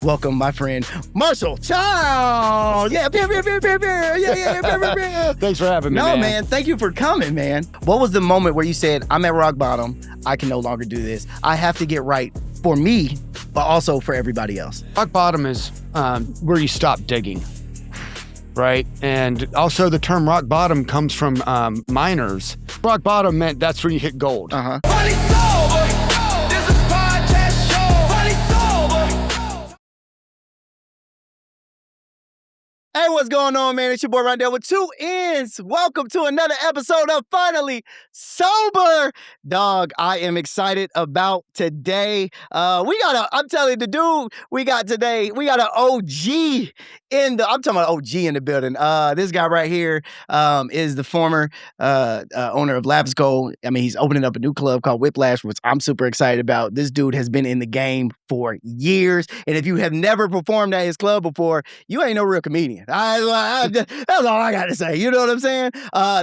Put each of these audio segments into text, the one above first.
welcome my friend, Marshall Chiles. Yeah, yeah. Thanks for having me, No, man, thank you for coming, man. What was the moment where you said, I'm at rock bottom, I can no longer do this. I have to get right for me, but also for everybody else? Rock bottom is where you stop digging, right? And also the term rock bottom comes from miners. Rock bottom meant that's where you hit gold. Uh-huh. Funny sober. There's a podcast show. Funny sober. Hey, what's going on, man? It's your boy Ronndell with 2 N's. Welcome to another episode of Finally Sober. Dog, I am excited about today. I'm telling you, the dude we got today, we got an OG I'm talking about OG in the building. This guy right here is the former owner of Lavisco. I mean, he's opening up a new club called Whiplash, which I'm super excited about. This dude has been in the game for years. And if you have never performed at his club before, you ain't no real comedian. That's all I got to say. You know what I'm saying?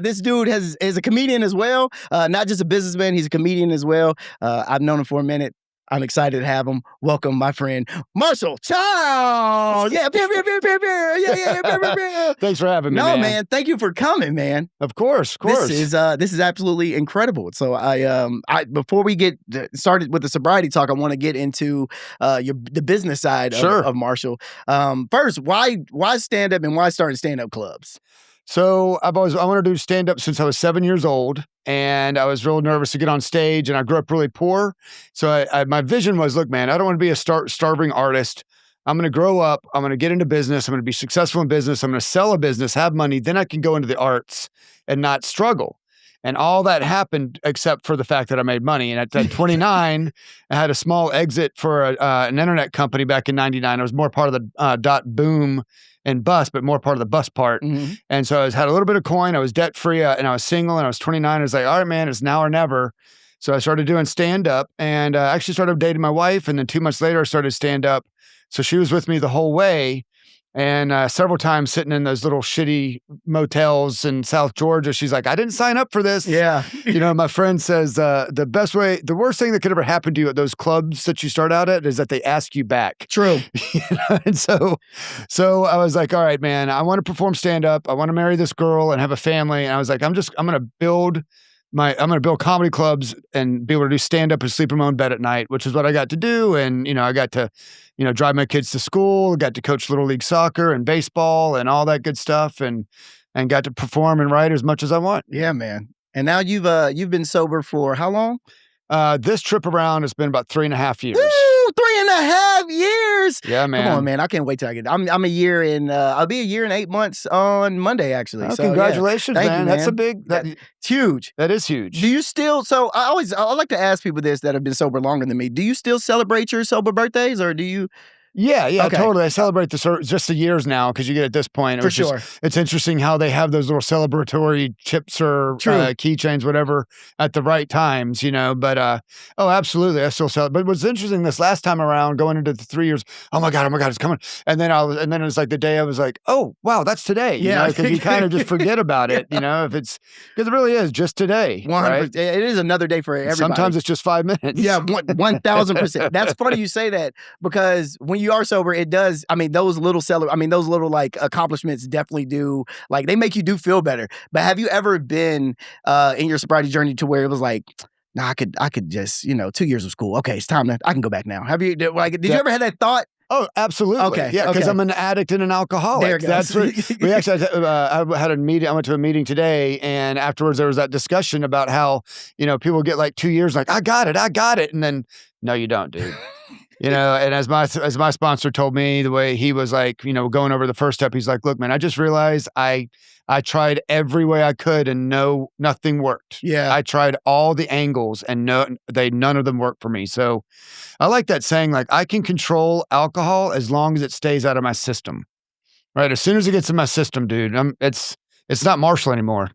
This dude is a comedian as well. Not just a businessman, he's a comedian as well. I've known him for a minute. I'm excited to have him. Welcome, my friend, Marshall Chiles. Yeah, yeah. Thanks for having me, No, man, thank you for coming, man. Of course. This is absolutely incredible. So I before we get started with the sobriety talk, I want to get into the business side of Marshall. First, why stand up and why starting stand-up clubs? So I wanted to do stand-up since I was 7 years old, and I was real nervous to get on stage, and I grew up really poor. So my vision was, look, man, I don't want to be a starving artist. I'm going to grow up. I'm going to get into business. I'm going to be successful in business. I'm going to sell a business, have money. Then I can go into the arts and not struggle. And all that happened except for the fact that I made money. And at 29, I had a small exit for an internet company back in 99. I was more part of the dot boom and bust, but more part of the bust part. Mm-hmm. And so had a little bit of coin. I was debt free and I was single and I was 29. I was like, all right, man, it's now or never. So I started doing stand up and actually started dating my wife. And then 2 months later, I started stand up. So she was with me the whole way. And several times sitting in those little shitty motels in South Georgia, she's like, I didn't sign up for this. Yeah. You know, my friend says the worst thing that could ever happen to you at those clubs that you start out at is that they ask you back. True. You know? And so I was like, all right, man, I want to perform stand up. I want to marry this girl and have a family. And I was like, I'm going to build comedy clubs and be able to do stand up and sleep in my own bed at night, which is what I got to do. And, I got to, drive my kids to school, got to coach little league soccer and baseball and all that good stuff and got to perform and write as much as I want. Yeah, man. And now you've been sober for how long? This trip around has been about 3.5 years. Woo! 3.5 years. Yeah, man. Come on, man. I can't wait till I get. I'm a year in. I'll be a year and 8 months on Monday, actually. Oh, so, congratulations, yeah. man. That's a big. It's huge. That is huge. Do you still? So I like to ask people this that have been sober longer than me. Do you still celebrate your sober birthdays, or do you? Yeah, Okay. totally. I celebrate just the years now because you get at this point. For sure. It's interesting how they have those little celebratory chips or keychains, whatever, at the right times, But oh, absolutely, I still celebrate. But what's interesting this last time around, going into the 3 years, oh my god, it's coming. And then it was like the day I was like, oh wow, that's today. Yeah, because you kind of just forget about it, if it's because it really is just today. 100%. Right? It is another day for everybody. Sometimes it's just 5 minutes. Yeah, 1,000%. That's funny you say that because when you are sober, it does. I mean, those little like accomplishments definitely do. Like they make you feel better. But have you ever been in your sobriety journey to where it was like, nah, I could just 2 years of school. Okay, it's time I can go back now. Have you did you ever had that thought? Oh, absolutely. Okay. Yeah, because I'm an addict and an alcoholic. There it goes. That's what we actually I had a meeting. I went to a meeting today, and afterwards there was that discussion about how people get like 2 years, like I got it, and then no, you don't, dude. And as my sponsor told me, the way he was like, going over the first step, he's like, look, man, I just realized I tried every way I could and nothing worked. Yeah. I tried all the angles and none of them worked for me. So I like that saying, like, I can control alcohol as long as it stays out of my system. Right. As soon as it gets in my system, dude, it's not Marshall anymore.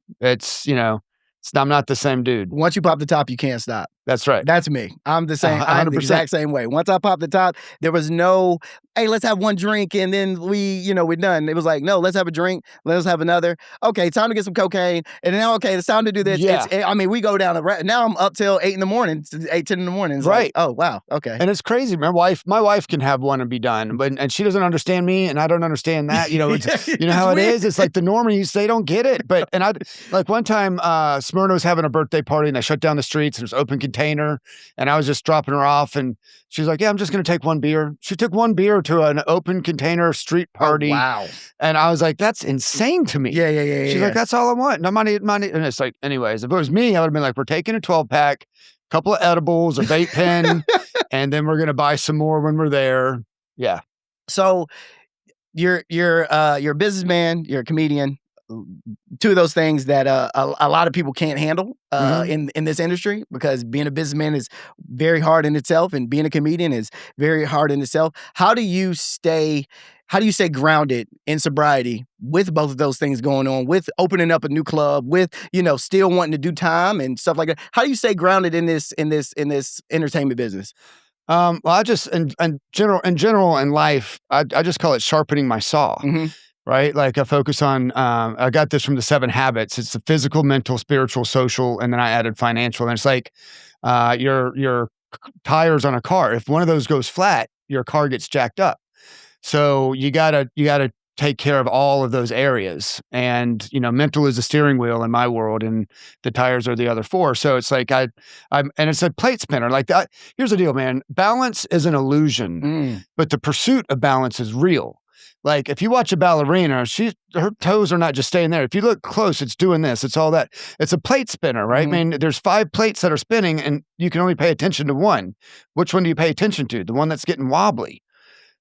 I'm not the same dude. Once you pop the top, you can't stop. That's right. That's me. I'm the same. I'm the 100%. exact same way. Once I popped the top, there was no, hey, let's have one drink and then we're done. It was like, no, let's have a drink. Let's have another. Okay, time to get some cocaine. And now, okay, it's time to do this. Yeah. We go down now I'm up till 8 in the morning, 8, 10 in the morning. It's Right. Like, oh, wow. Okay. And it's crazy. My wife can have one and be done, and she doesn't understand me, and I don't understand that. It's, you know how it is. It's like the normies, they don't get it. But I like one time, Smyrna was having a birthday party, and I shut down the streets. And it was open container, and I was just dropping her off, and she's like, "Yeah, I'm just going to take one beer." She took one beer to an open container street party. Oh, wow. And I was like, "That's insane to me." Yeah. She's like, "That's all I want. No money." And it's like, anyways, if it was me, I would have been like, "We're taking a 12-pack, couple of edibles, a vape pen, and then we're going to buy some more when we're there." Yeah. So you're a businessman, you're a comedian. Two of those things that a lot of people can't handle in this industry, because being a businessman is very hard in itself, and being a comedian is very hard in itself. How do you stay grounded in sobriety with both of those things going on, with opening up a new club, with still wanting to do time and stuff like that? How do you stay grounded in this entertainment business? Well, I just in general in life, I just call it sharpening my saw. Right? Like I focus on, I got this from the 7 habits. It's the physical, mental, spiritual, social, and then I added financial. And it's like your tires on a car. If one of those goes flat, your car gets jacked up. So you gotta take care of all of those areas. And mental is the steering wheel in my world, and the tires are the other 4. So it's like and it's a plate spinner. Like that. Here's the deal, man. Balance is an illusion, but the pursuit of balance is real. Like if you watch a ballerina, her toes are not just staying there. If you look close, it's doing this. It's all that. It's a plate spinner, right? I mean, there's 5 plates that are spinning, and you can only pay attention to one. Which one do you pay attention to? The one that's getting wobbly,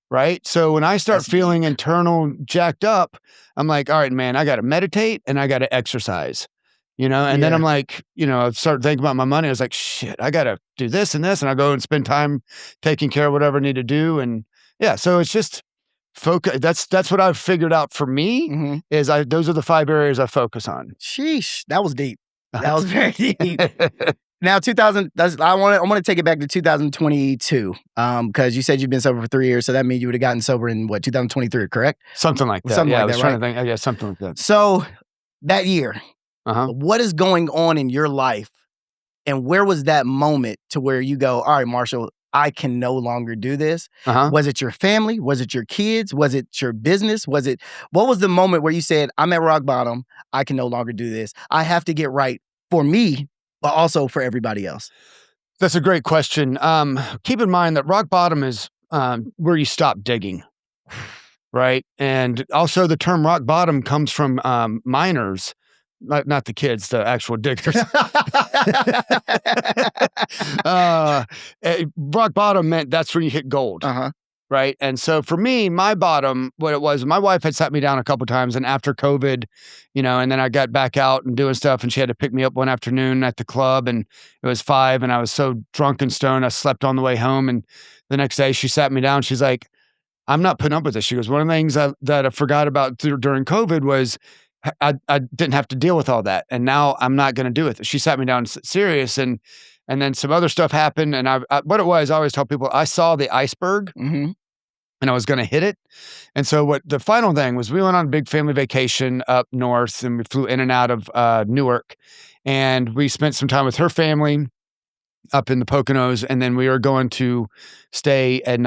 right? So when I start feeling internal jacked up, I'm like, all right, man, I got to meditate and I got to exercise, And then I'm like, I start thinking about my money. I was like, shit, I got to do this and this, and I go and spend time taking care of whatever I need to do, and yeah. So it's just focus. That's what I've figured out for me. Is those are the 5 areas I focus on. Sheesh, that was deep. That was very deep. Now, I want to take it back to 2022, because you said you've been sober for 3 years, so that means you would have gotten sober in 2023, correct? Something like that. Something yeah, like I was that, trying right? to think. Yeah, something like that. So that year, what is going on in your life, and where was that moment to where you go, all right, Marshall, I can no longer do this? Was it your family? Was it your kids? Was it your business? What was the moment where you said, I'm at rock bottom, I can no longer do this, I have to get right for me, but also for everybody else? That's a great question. Keep in mind that rock bottom is where you stop digging, right? And also the term rock bottom comes from miners, not the kids, the actual diggers. Rock bottom meant that's where you hit gold. Right. And so for me, my bottom, what it was, my wife had sat me down a couple of times, and after COVID, and then I got back out and doing stuff, and she had to pick me up one afternoon at the club, and it was 5, and I was so drunk and stoned, I slept on the way home. And the next day she sat me down. She's like, I'm not putting up with this. She goes, one of the things that I forgot about during COVID was I didn't have to deal with all that. And now I'm not going to do it. She sat me down serious, and then some other stuff happened. And what it was, I always tell people, I saw the iceberg and I was going to hit it. And so what the final thing was, we went on a big family vacation up north, and we flew in and out of Newark, and we spent some time with her family up in the Poconos. And then we were going to stay in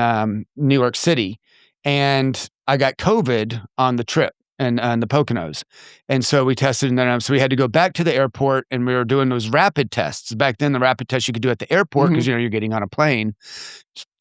New York City, and I got COVID on the trip. And the Poconos. And so we tested, and then so we had to go back to the airport, and we were doing those rapid tests. Back then, the rapid tests you could do at the airport because you're getting on a plane,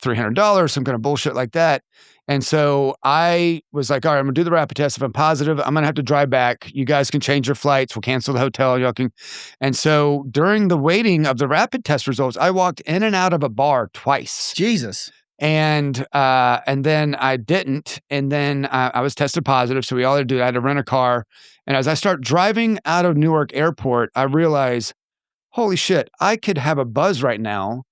$300, some kind of bullshit like that. And so I was like, all right, I'm gonna do the rapid test. If I'm positive, I'm gonna have to drive back. You guys can change your flights. We'll cancel the hotel. Y'all can. And so during the waiting of the rapid test results, I walked in and out of a bar twice. Jesus. And then I didn't. And then I was tested positive. So we all had to do, I had to rent a car. And as I start driving out of Newark Airport, I realize, holy shit, I could have a buzz right now.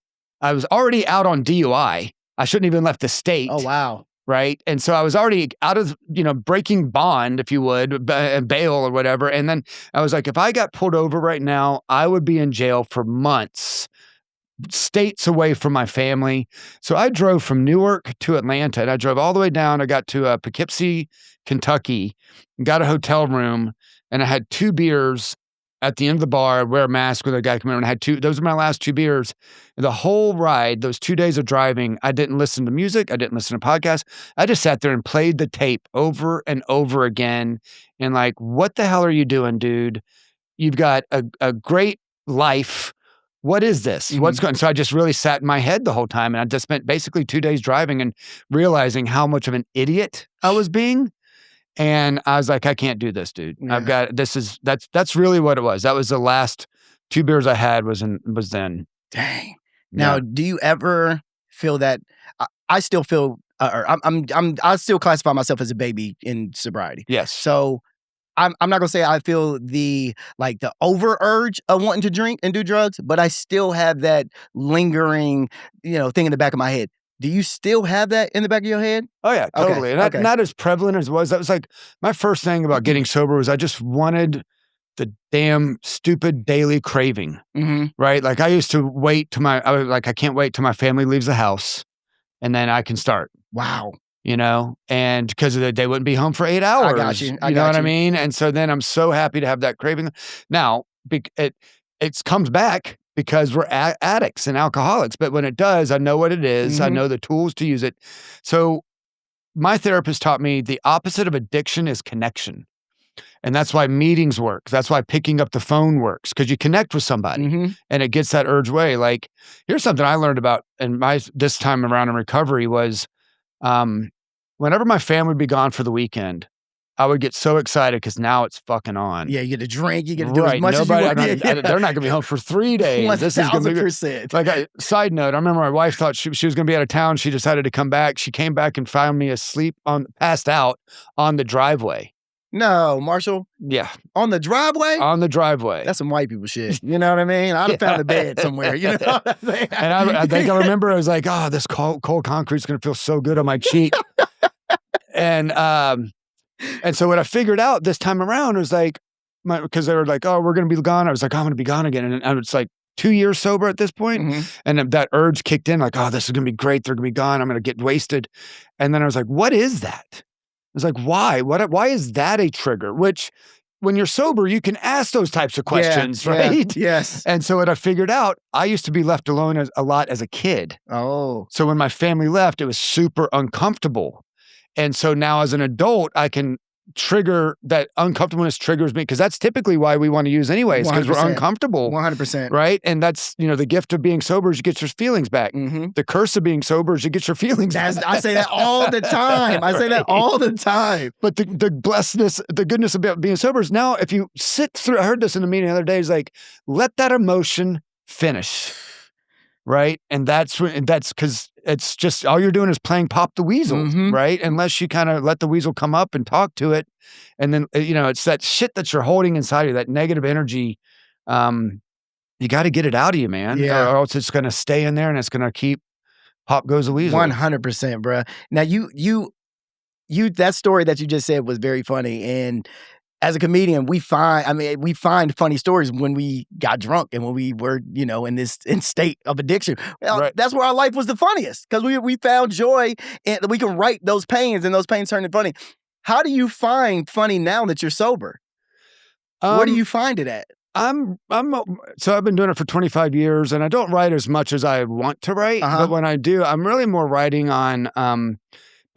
I was already out on DUI. I shouldn't even left the state. Oh, wow. Right. And so I was already out of, breaking bond, if you would, bail or whatever. And then I was like, if I got pulled over right now, I would be in jail for months states away from my family. So I drove from Newark to Atlanta, and I drove all the way down. I got to Poughkeepsie, Kentucky, got a hotel room, and I had 2 beers at the end of the bar. I'd wear a mask when the guy came in, and I had 2. Those were my last 2 beers. And the whole ride, those 2 days of driving, I didn't listen to music. I didn't listen to podcasts. I just sat there and played the tape over and over again. And like, what the hell are you doing, dude? You've got a great life. What is this? What's going on? So I just really sat in my head the whole time. And I just spent basically 2 days driving and realizing how much of an idiot I was being. And I was like, I can't do this, dude. Yeah. That's really what it was. That was the last 2 beers I had was then. Dang. Now, do you ever feel that I still feel, or I still classify myself as a baby in sobriety. Yes. So I'm not gonna say I feel the over urge of wanting to drink and do drugs, but I still have that lingering, thing in the back of my head. Do you still have that in the back of your head? Oh yeah, totally. Okay, And not as prevalent as it was. That was like my first thing about getting sober was I just wanted the damn stupid daily craving, right? Like I used to wait till I can't wait till my family leaves the house and then I can start. Wow. And because they wouldn't be home for 8 hours. I got you. You know what I mean? And so then I'm so happy to have that craving. Now, it comes back because we're addicts and alcoholics. But when it does, I know what it is. I know the tools to use it. So my therapist taught me the opposite of addiction is connection. And that's why meetings work. That's why picking up the phone works, because you connect with somebody and it gets that urge away. Like, here's something I learned about this time around in recovery was whenever my family would be gone for the weekend, I would get so excited because now it's fucking on. Yeah, you get to drink, you get to do as much as you want. They're not going to be home for 3 days. This is going to be 1,000%. like side note. I remember my wife thought she was going to be out of town. She decided to come back. She came back and found me passed out on the driveway. No, Marshall. Yeah, on the driveway. On the driveway. That's some white people shit. You know what I mean? I'd have found a bed somewhere. You know what I'm saying? And I think I remember I was like, oh, this cold concrete's going to feel so good on my cheek. And so what I figured out this time around was like, because they were like, oh, we're going to be gone. I was like, I'm going to be gone again. And I was like 2 years sober at this point. And that urge kicked in like, oh, this is going to be great. They're going to be gone. I'm going to get wasted. And then I was like, what is that? I was like, why? Why is that a trigger? Which when you're sober, you can ask those types of questions, right? Yes. And so what I figured out, I used to be left alone a lot as a kid. Oh. So when my family left, it was super uncomfortable. And so now as an adult, I can trigger that uncomfortableness triggers me because that's typically why we want to use anyways because we're uncomfortable. 100%. Right? And that's, the gift of being sober is you get your feelings back. The curse of being sober is you get your feelings back. I say that all the time. I say that all the time. But the blessedness, the goodness about being sober is now if you sit through, I heard this in a meeting the other day, is like, let that emotion finish. Right. And that's because it's just all you're doing is playing Pop the Weasel. Right. Unless you kind of let the weasel come up and talk to it. And then, it's that shit that you're holding inside you, that negative energy. You got to get it out of you, man. Yeah. Or else it's going to stay in there and it's going to keep Pop goes the weasel. 100%, bro. Now you, that story that you just said was very funny. And as a comedian, we find funny stories when we got drunk and when we were, in state of addiction. Well, right. That's where our life was the funniest because we found joy and we can write those pains and those pains turn into funny. How do you find funny now that you're sober? Where do you find it at? So I've been doing it for 25 years and I don't write as much as I want to write, but when I do, I'm really more writing on,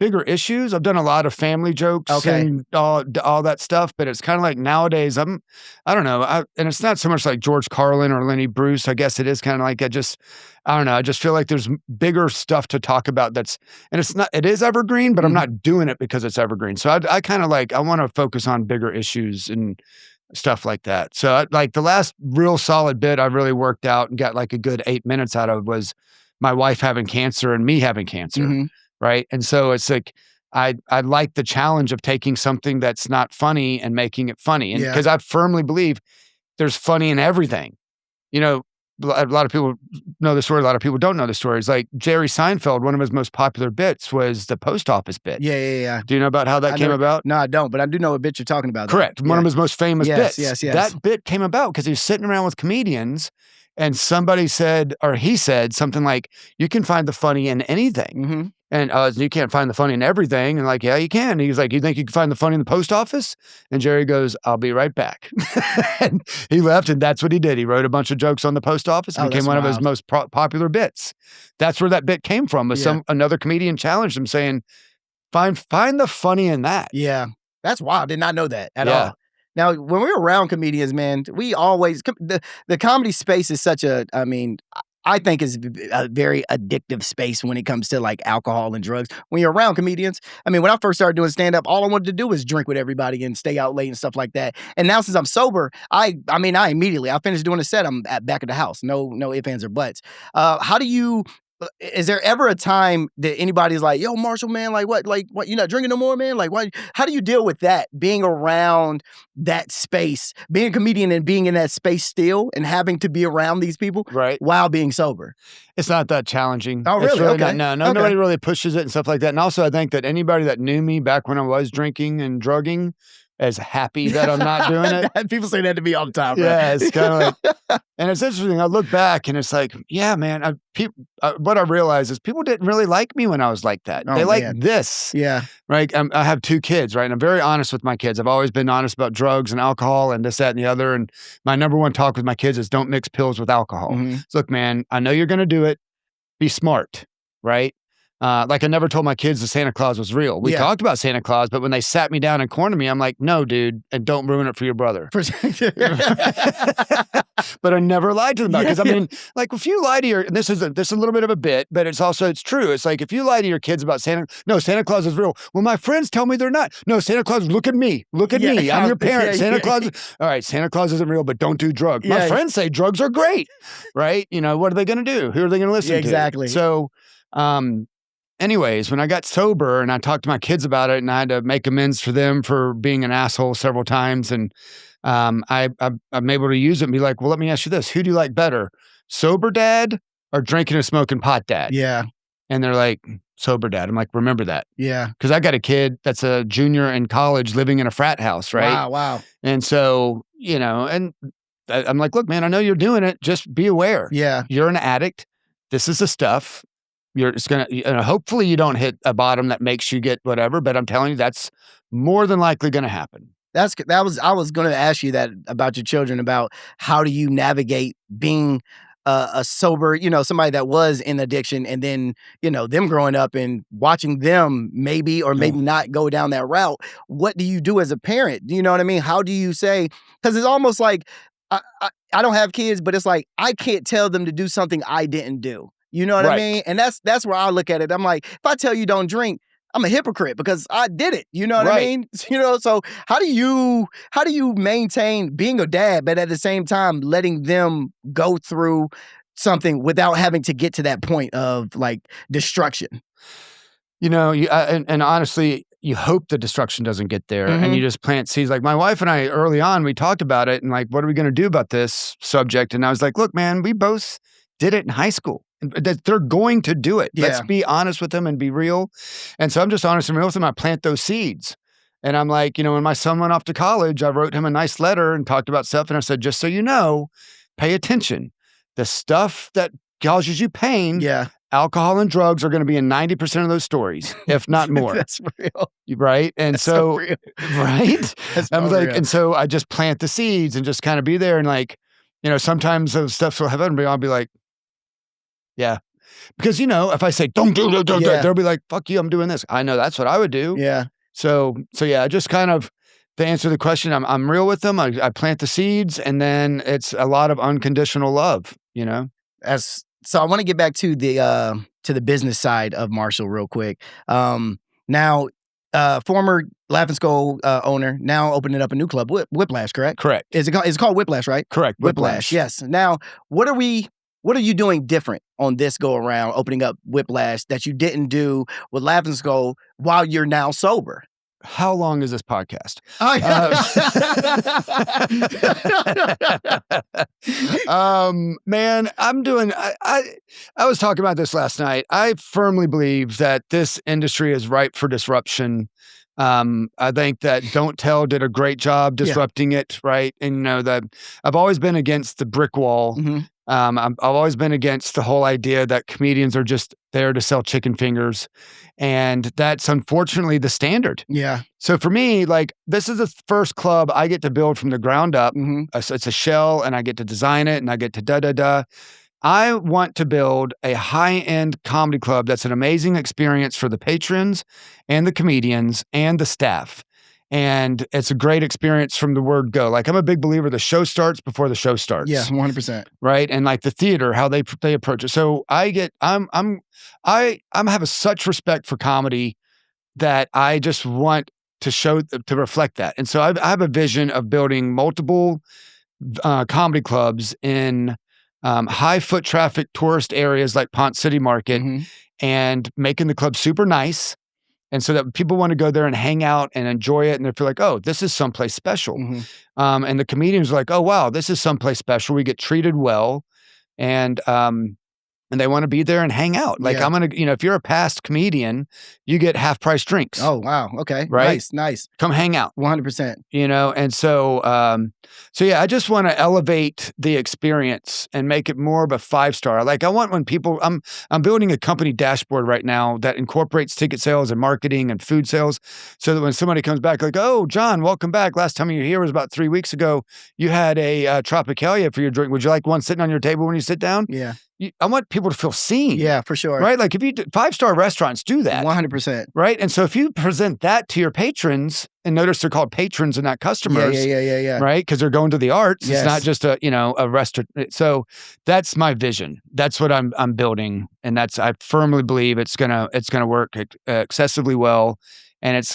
bigger issues. I've done a lot of family jokes and all that stuff, but it's kind of like nowadays I don't know. And it's not so much like George Carlin or Lenny Bruce. I guess it is kind of like I don't know. I just feel like there's bigger stuff to talk about it is evergreen, but I'm not doing it because it's evergreen. So I kind of I want to focus on bigger issues and stuff like that. So the last real solid bit I really worked out and got a good 8 minutes out of was my wife having cancer and me having cancer. Right. And so it's like, I like the challenge of taking something that's not funny and making it funny. And because I firmly believe there's funny in everything. A lot of people know the story. A lot of people don't know the story. It's like Jerry Seinfeld, one of his most popular bits was the post office bit. Yeah. Do you know about how that came about? No, I don't, but I do know what bit you're talking about. Correct. One of his most famous bits. Yes. That bit came about because he was sitting around with comedians And somebody said, or he said something like, you can find the funny in anything. Mm-hmm. And you can't find the funny in everything. And like, yeah, you can. He's like, you think you can find the funny in the post office? And Jerry goes, I'll be right back. And he left, and that's what he did. He wrote a bunch of jokes on the post office and became one of his most popular bits. That's where that bit came from. Was another comedian challenged him saying, find the funny in that. Yeah. That's wild. Did not know that at all. Now, when we're around comedians, man, we always, the comedy space is such a, I mean, I think is a very addictive space when it comes to like alcohol and drugs. When you're around comedians, I mean, when I first started doing stand-up, all I wanted to do was drink with everybody and stay out late and stuff like that. And now since I'm sober, I finished doing a set, I'm back at the house. No ifs, ands, or buts. How do you, is there ever a time that anybody's like, yo, Marshall, man, like what, you're not drinking no more, man? Like, what, how do you deal with that, being around that space, being a comedian and being in that space still and having to be around these people while being sober? It's not that challenging. Oh, really? Okay. Nobody really pushes it and stuff like that. And also, I think that anybody that knew me back when I was drinking and drugging is happy that I'm not doing it. People say that to me all the time. Yeah, it's kind of like, and it's interesting. I look back and it's like, yeah, man, what I realize is people didn't really like me when I was like that. They like this. Yeah. Right. I have 2 kids, right? And I'm very honest with my kids. I've always been honest about drugs and alcohol and this, that, and the other. And my number one talk with my kids is don't mix pills with alcohol. Mm-hmm. So look, man, I know you're going to do it. Be smart, right? Like I never told my kids that Santa Claus was real. We talked about Santa Claus, but when they sat me down and cornered me, I'm like, no, dude, and don't ruin it for your brother. But I never lied to them about it. Because I mean, like if you lie to your, this is a little bit of a bit, but it's true. It's like if you lie to your kids about Santa Claus is real. Well, my friends tell me they're not. No, Santa Claus, look at me. I'm your parent. Santa Claus, all right, Santa Claus isn't real, but don't do drugs. My friends say drugs are great, right? You know, what are they going to do? Who are they going to listen to? Exactly. So, anyways, when I got sober and I talked to my kids about it and I had to make amends for them for being an asshole several times. And I'm able to use it and be like, well, let me ask you this. Who do you like better? Sober dad or drinking and smoking pot dad? Yeah. And they're like, sober dad. I'm like, remember that. Yeah. Because I got a kid that's a junior in college living in a frat house, right? Wow. And so, you know, and I'm like, look, man, I know you're doing it. Just be aware. Yeah. You're an addict. This is the stuff. Hopefully you don't hit a bottom that makes you get whatever, but I'm telling you, that's more than likely going to happen. I was going to ask you that about your children, about how do you navigate being a sober, somebody that was in addiction, and then, them growing up and watching them maybe or maybe not go down that route. What do you do as a parent? Do you know what I mean? How do you say, because it's almost like, I don't have kids, but it's like, I can't tell them to do something I didn't do. You know what I mean? And that's where I look at it. I'm like, if I tell you don't drink, I'm a hypocrite because I did it. You know what I mean? So how do you maintain being a dad, but at the same time letting them go through something without having to get to that point of like destruction? And honestly, you hope the destruction doesn't get there, and you just plant seeds. Like my wife and I, early on, we talked about it and like, what are we going to do about this subject? And I was like, look, man, we both did it in high school. That they're going to do it. Yeah. Let's be honest with them and be real. And so I'm just honest and real with them. I plant those seeds. And I'm like, when my son went off to college, I wrote him a nice letter and talked about stuff. And I said, just so you know, pay attention. The stuff that causes you pain, alcohol and drugs are going to be in 90% of those stories, if not more. That's real. Right? And That's so real. Right? I'm like, real. and so I just plant the seeds and just kind of be there. And like, sometimes those stuff will happen, but I'll be like, yeah. Because, if I say, don't do it, they'll be like, fuck you, I'm doing this. I know that's what I would do. Yeah. So yeah, just kind of to answer the question, I'm real with them. I plant the seeds, and then it's a lot of unconditional love, So I want to get back to the business side of Marshall real quick. Now, former Laughing Skull owner, now opening up a new club, Whiplash, correct? Correct. Is it called Whiplash, right? Correct. Whiplash. Yes. Now, what are you doing different on this go around, opening up Whiplash, that you didn't do with Laughing Skull while you're now sober? How long is this podcast? Man, I'm doing, I was talking about this last night. I firmly believe that this industry is ripe for disruption. I think that Don't Tell did a great job disrupting it, right? And that I've always been against the brick wall I've always been against the whole idea that comedians are just there to sell chicken fingers. And that's unfortunately the standard. Yeah. So for me, like, this is the first club I get to build from the ground up. Mhm. It's a shell, and I get to design it, and I get to da-da-da. I want to build a high-end comedy club that's an amazing experience for the patrons and the comedians and the staff. And it's a great experience from the word go. Like, I'm a big believer the show starts before the show starts. Yeah, 100%. Right? And like the theater, how they approach it. So I have such respect for comedy that I just want to reflect that. And so I have a vision of building multiple comedy clubs in high foot traffic tourist areas like Ponce City Market, Mhm. and making the club super nice. And so that people want to go there and hang out and enjoy it. And they feel like, oh, this is someplace special. Mhm. And the comedians are like, oh, wow, this is someplace special. We get treated well. And they want to be there and hang out. Like, Yeah. I'm going to, if you're a past comedian, you get half price drinks. Oh, wow. Okay. Right? Nice. Come hang out. 100%. And so yeah, I just want to elevate the experience and make it more of a 5-star. Like, I want when people, I'm building a company dashboard right now that incorporates ticket sales and marketing and food sales, so that when somebody comes back, like, oh, John, welcome back. Last time you were here was about 3 weeks ago. You had a Tropicalia for your drink. Would you like one sitting on your table when you sit down? Yeah. I want people to feel seen. Yeah, for sure. Right? Like, if you 5-star restaurants do that. 100%. Right? And so if you present that to your patrons, and notice they're called patrons and not customers. Yeah. Right? Because they're going to the arts. Yes. It's not just a restaurant. So that's my vision. That's what I'm building. And I firmly believe it's gonna work excessively well. And it's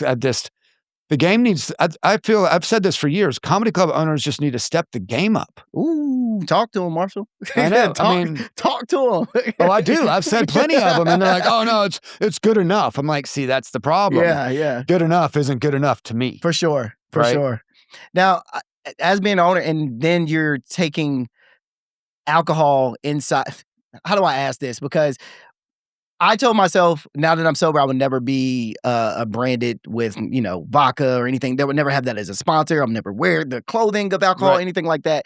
the game needs, I feel, I've said this for years, comedy club owners just need to step the game up. Ooh, talk to him, Marshall. I know. Talk to him. Oh, I do. I've said plenty of them, and they're like, "Oh no, it's good enough." I'm like, "See, that's the problem. Yeah. Good enough isn't good enough to me." For sure. Right? Sure. Now, as being an owner, and then you're taking alcohol inside. How do I ask this? Because I told myself, now that I'm sober, I would never be branded with, vodka or anything. They would never have that as a sponsor. I'll never wear the clothing of alcohol, Right. anything like that.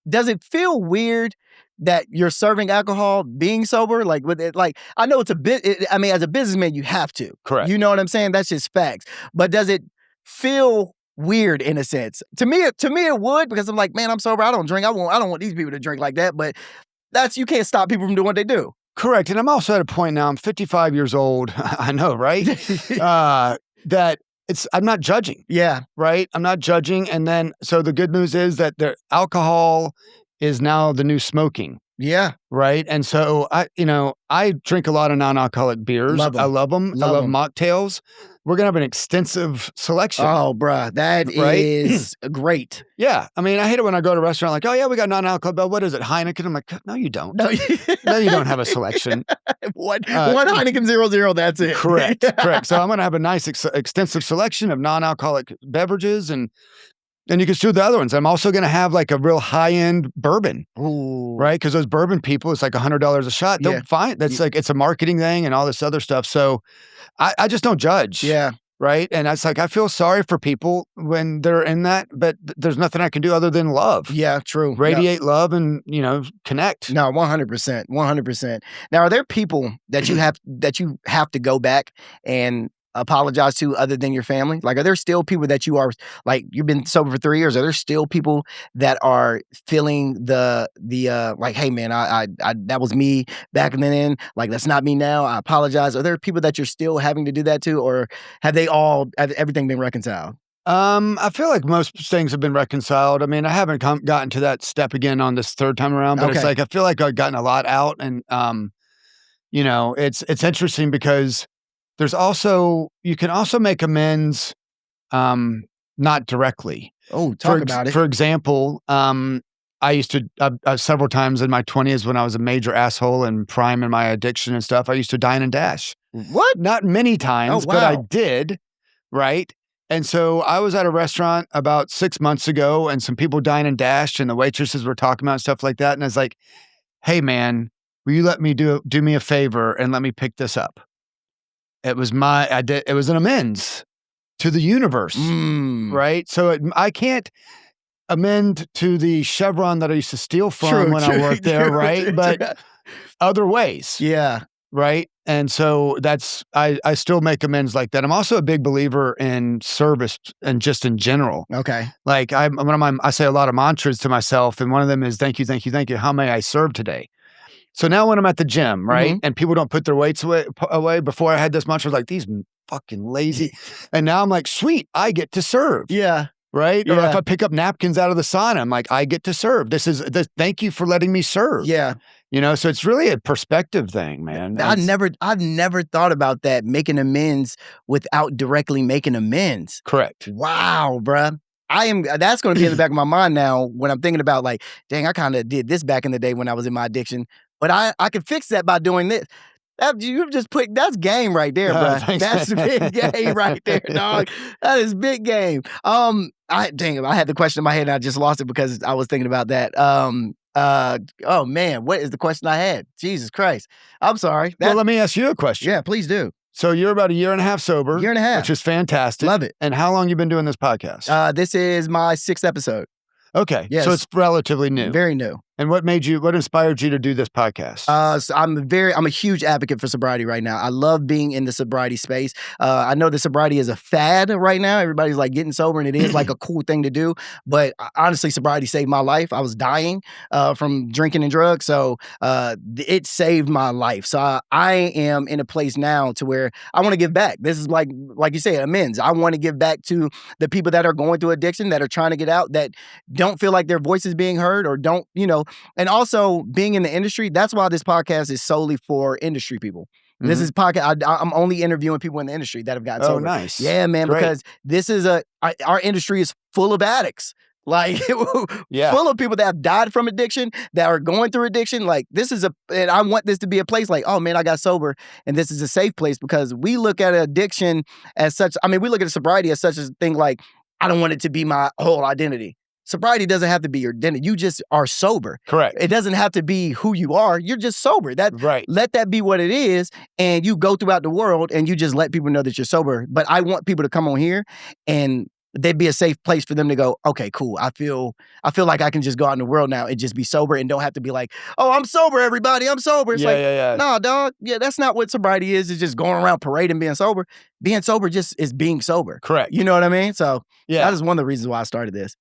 Does it feel weird that you're serving alcohol being sober? Like, with it, like, I know it's a bit. I mean, as a businessman, you have to. Correct. You know what I'm saying? That's just facts. But does it feel weird in a sense? To me, it would, because I'm like, man, I'm sober. I don't drink. I don't want these people to drink like that. But you can't stop people from doing what they do. Correct. And I'm also at a point now, I'm 55 years old. I know, right? That I'm not judging. Yeah. Right? I'm not judging. And then, so the good news is that the alcohol is now the new smoking. Yeah. Right. And so I drink a lot of non-alcoholic beers. Love 'em. I love them. I love 'em. mocktails. We're going to have an extensive selection. Oh, bruh, that Right? is great. Yeah. I mean, I hate it when I go to a restaurant like, oh yeah, we got non-alcoholic, but what is it? Heineken? I'm like, no, you don't. No, No, you don't have a selection. one Heineken 0.0. That's it. Correct. So I'm going to have a nice extensive selection of non-alcoholic beverages, and you can do the other ones. I'm also going to have like a real high-end bourbon, Ooh. right? Because those bourbon people, it's like $100 a shot. They'll Yeah. find that's like, it's a marketing thing and all this other stuff. So I just don't judge. Yeah. Right. And it's like, I feel sorry for people when they're in that, but there's nothing I can do other than love. Yeah. True. Radiate love and, connect. No, 100%. 100%. Now, are there people that you have to go back and apologize to other than your family? Like, are there still people that you are, like, you've been sober for 3 years? Are there still people that are feeling the like, hey man, I that was me back then. Like, that's not me now. I apologize. Are there people that you're still having to do that to, or have everything been reconciled? I feel like most things have been reconciled. I mean, I haven't gotten to that step again on this third time around, but it's Okay. like, I feel like I've gotten a lot out, and it's interesting because you can also make amends, not directly. Oh, talk about it. For example, I used to several times in my 20s when I was a major asshole and prime in my addiction and stuff, I used to dine and dash. What? Not many times, Oh, but I wow. did, right? And so I was at a restaurant about 6 months ago, and some people dine and dashed, and the waitresses were talking about stuff like that, and I was like, "Hey, man, will you let me do me a favor and let me pick this up?" It was it was an amends to the universe, Mm. right? So I can't. amend to the Chevron that I used to steal from when I worked there, right? But other ways. Yeah. Right. And so I still make amends like that. I'm also a big believer in service and just in general. Okay. Like I say a lot of mantras to myself, and one of them is thank you, thank you, thank you. How may I serve today? So now when I'm at the gym, right, and people don't put their weights away, before I had this mantra, I was like, these fucking lazy. And now I'm like, sweet, I get to serve. Yeah. Right. Yeah. Or if I pick up napkins out of the sauna, I'm like, I get to serve. Thank you for letting me serve. Yeah. You know, so it's really a perspective thing, man. I've never thought about that, making amends without directly making amends. Correct. Wow, bruh. That's going to be in the back of my mind now when I'm thinking about like, dang, I kind of did this back in the day when I was in my addiction, but I could fix that by doing this. You've just put, that's game right there, bro. That's big game right there, dog. That is big game. I had the question in my head and I just lost it because I was thinking about that. Oh man, what is the question I had? Jesus Christ. I'm sorry. Well, let me ask you a question. Yeah, please do. So you're about a year and a half sober. Year and a half. Which is fantastic. Love it. And how long you been doing this podcast? This is my 6th episode. Okay. Yes. So it's relatively new. Very new. And what inspired you to do this podcast? So I'm a huge advocate for sobriety right now. I love being in the sobriety space. I know that sobriety is a fad right now. Everybody's like getting sober and it is like a cool thing to do. But honestly, sobriety saved my life. I was dying from drinking and drugs. So it saved my life. So I am in a place now to where I want to give back. This is like you say, amends. I want to give back to the people that are going through addiction, that are trying to get out, that don't feel like their voice is being heard or don't, and also being in the industry. That's why this podcast is solely for industry people. This is podcast. I'm only interviewing people in the industry that have gotten sober. Oh, nice. Yeah, man, Great. because this is our industry is full of addicts. Like, Yeah. full of people that have died from addiction, that are going through addiction. Like, and I want this to be a place like, oh man, I got sober, and this is a safe place, because we look at addiction as such. I mean, we look at sobriety as such a thing like, I don't want it to be my whole identity. Sobriety doesn't have to be your identity. You just are sober. Correct. It doesn't have to be who you are. You're just sober. Right. Let that be what it is, and you go throughout the world and you just let people know that you're sober. But I want people to come on here and they'd be a safe place for them to go, okay, cool. I feel like I can just go out in the world now and just be sober and don't have to be like, oh, I'm sober, everybody. I'm sober. It's nah, dog. Yeah, that's not what sobriety is. It's just going around parading being sober. Being sober just is being sober. Correct. You know what I mean? So yeah, that is one of the reasons why I started this.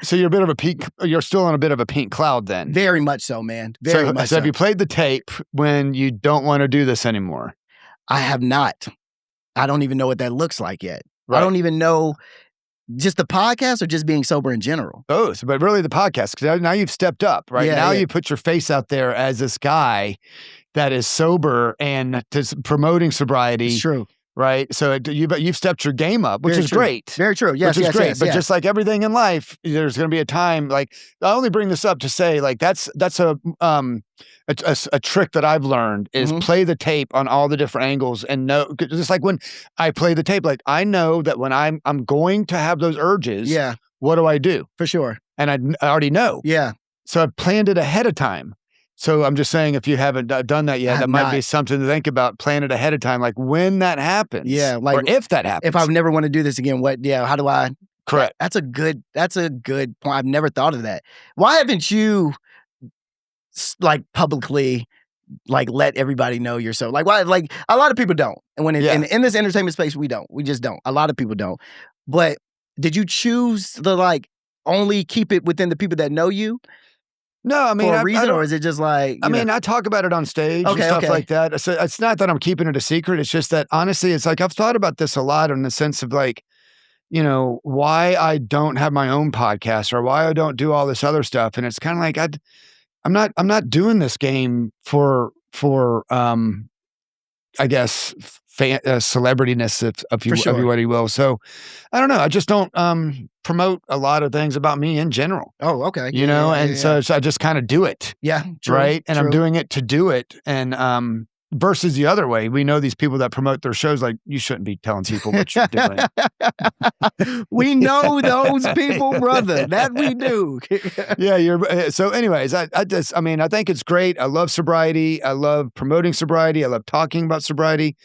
So you're a bit of a peak. You're still on a bit of a pink cloud then. Very much so, man. Very much so. Have you played the tape when you don't want to do this anymore? I have not. I don't even know what that looks like yet. Right. I don't even know. Just the podcast or just being sober in general? Both, but really the podcast, because now you've stepped up, right? Yeah, now yeah. you put your face out there as this guy that is sober and promoting sobriety. It's true. Right? So you've stepped your game up, which Very is true. great. Very true. Yes, which is great. yes, but yes. just like everything in life, there's going to be a time, like, I only bring this up to say, like, that's a trick that I've learned is play the tape on all the different angles and know, just like when I play the tape, like I know that when I'm going to have those urges, Yeah, what do I do? for sure. And I already know. Yeah. So I've planned it ahead of time. So I'm just saying, if you haven't done that yet, that might be something to think about. Plan it ahead of time, like when that happens. Yeah, like or if that happens. If I never want to do this again, how do I? Correct. That's a good point. I've never thought of that. Why haven't you like publicly like let everybody know you're so, like, why? Like, a lot of people don't. And when in this entertainment space, we don't. We just don't. A lot of people don't. But did you choose to like only keep it within the people that know you? No, I mean, for a reason, or is it just like? I mean, I talk about it on stage and stuff like that. So it's not that I'm keeping it a secret. It's just that honestly, it's like I've thought about this a lot in the sense of like, why I don't have my own podcast or why I don't do all this other stuff. And it's kind of like I'm not doing this game for I guess celebrityness, if you will. So I don't know. I just don't promote a lot of things about me in general. Oh, okay. So I just kind of do it. Yeah. True, right. And true. I'm doing it to do it. And versus the other way. We know these people that promote their shows like, you shouldn't be telling people what you're doing. We know those people, brother. That we do. Yeah, so anyways, I think it's great. I love sobriety. I love promoting sobriety. I love talking about sobriety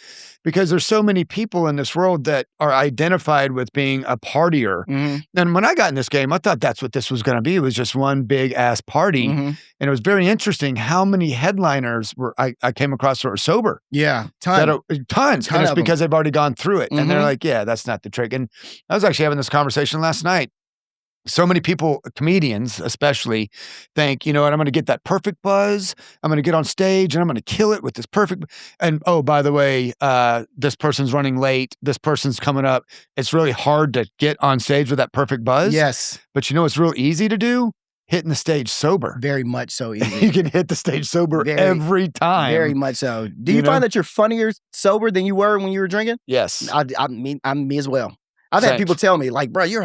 because there's so many people in this world that are identified with being a partier. Mm-hmm. And when I got in this game, I thought that's what this was going to be. It was just one big ass party. Mm-hmm. And it was very interesting how many headliners I came across that were sober. Yeah, Tons. Ton And it's of because they've already gone through it. And they're Mhm. like, yeah, that's not the trick. And I was actually having this conversation last night. So many people, comedians especially, think, you know what, I'm going to get that perfect buzz. I'm going to get on stage and I'm going to kill it with this perfect. And oh, by the way, this person's running late. This person's coming up. It's really hard to get on stage with that perfect buzz. Yes, But you know what's real easy to do? Hitting the stage sober. very much so easy. You can hit the stage sober every time. Very much so. Do You you know? find that you're funnier sober than you were when you were drinking? Yes. I'm me as well. I've had Same. people tell me, like, bro, you're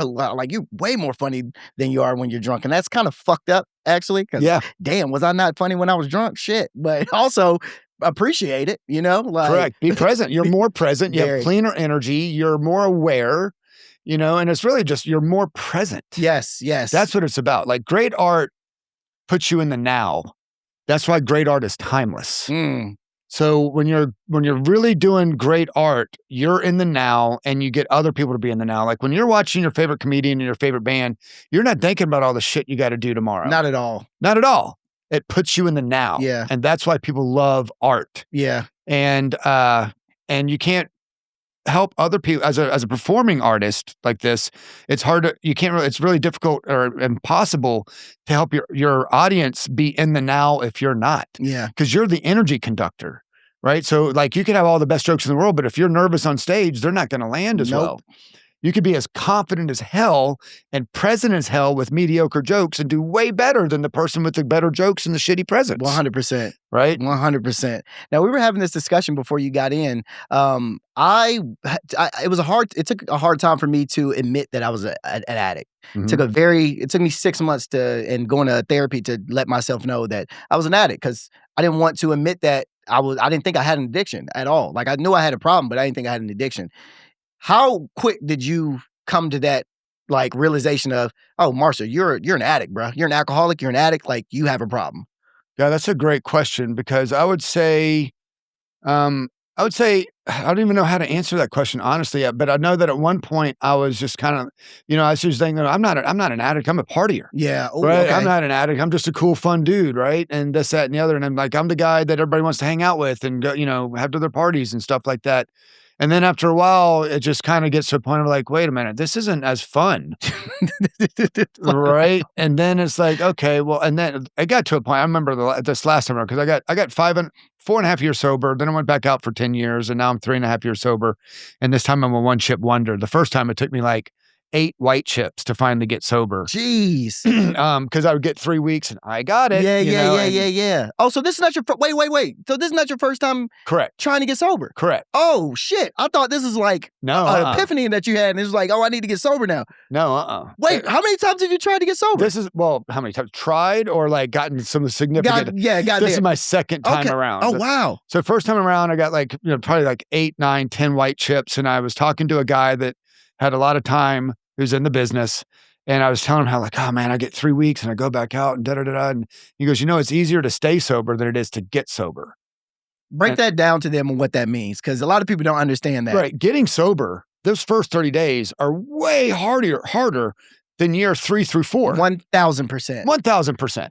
way more funny than you are when you're drunk. And that's kind of fucked up, actually. Because, Yeah. damn, was I not funny when I was drunk? Shit. But also appreciate it, you know? Like, Correct. Be present. You're more present. You Very. have cleaner energy. You're more aware, you know, and it's really just you're more present. Yes. That's what it's about. Like great art puts you in the now. That's why great art is timeless. Mm. So when you're really doing great art, you're in the now and you get other people to be in the now. Like when you're watching your favorite comedian and your favorite band, you're not thinking about all the shit you got to do tomorrow. Not at all. Not at all. It puts you in the now. Yeah. And that's why people love art. Yeah. And you can't help other people as a performing artist like this. It's hard to, it's really difficult or impossible to help your audience be in the now if you're not, Yeah. because you're the energy conductor, right? So like you could have all the best jokes in the world, but if you're nervous on stage, they're not going to land as Nope. well. You could be as confident as hell and present as hell with mediocre jokes and do way better than the person with the better jokes and the shitty presents. 100%. Right? 100%. Now we were having this discussion before you got in. It took a hard time for me to admit that I was an addict. Mhm. It took me 6 months and going to therapy to let myself know that I was an addict because I didn't want to admit that I didn't think I had an addiction at all. Like I knew I had a problem, but I didn't think I had an addiction. How quick did you come to that like realization of, oh, Marsha, you're an addict, bro. You're an alcoholic, you're an addict, like you have a problem. Yeah, that's a great question because I would say I don't even know how to answer that question honestly, but I know that at one point I was just kind of, I was just thinking, I'm not an addict, I'm a partier. Yeah. Oh, Right? okay. I'm not an addict. I'm just a cool, fun dude, right? And this, that, and the other. And I'm like, I'm the guy that everybody wants to hang out with and go, have to their parties and stuff like that. And then after a while, it just kind of gets to a point of like, wait a minute, this isn't as fun. Right? And then it's like, okay, well, and then I got to a point, I remember this last time, because I got 4.5 years sober. Then I went back out for 10 years and now I'm 3.5 years sober. And this time I'm a one chip wonder. The first time it took me like 8 white chips to finally get sober. Jeez. Because I would get 3 weeks and I got it. Yeah. Oh, so this is not your wait. So this is not your first time Correct. trying to get sober? Correct. Oh shit. I thought this was like No. an epiphany that you had and it was like, oh, I need to get sober now. No. Wait, how many times have you tried to get sober? How many times? Tried or like gotten some significant? Got This there. is my second time around. Oh, wow. So first time around, I got like, probably like 8, 9, 10 white chips. And I was talking to a guy that had a lot of time who's in the business. And I was telling him how like, oh man, I get 3 weeks and I go back out and da-da-da-da. And he goes, it's easier to stay sober than it is to get sober. Break that down to them and what that means. Because a lot of people don't understand that. Right. Getting sober, those first 30 days are way harder than year 3 through 4. 1,000%. 1,000%.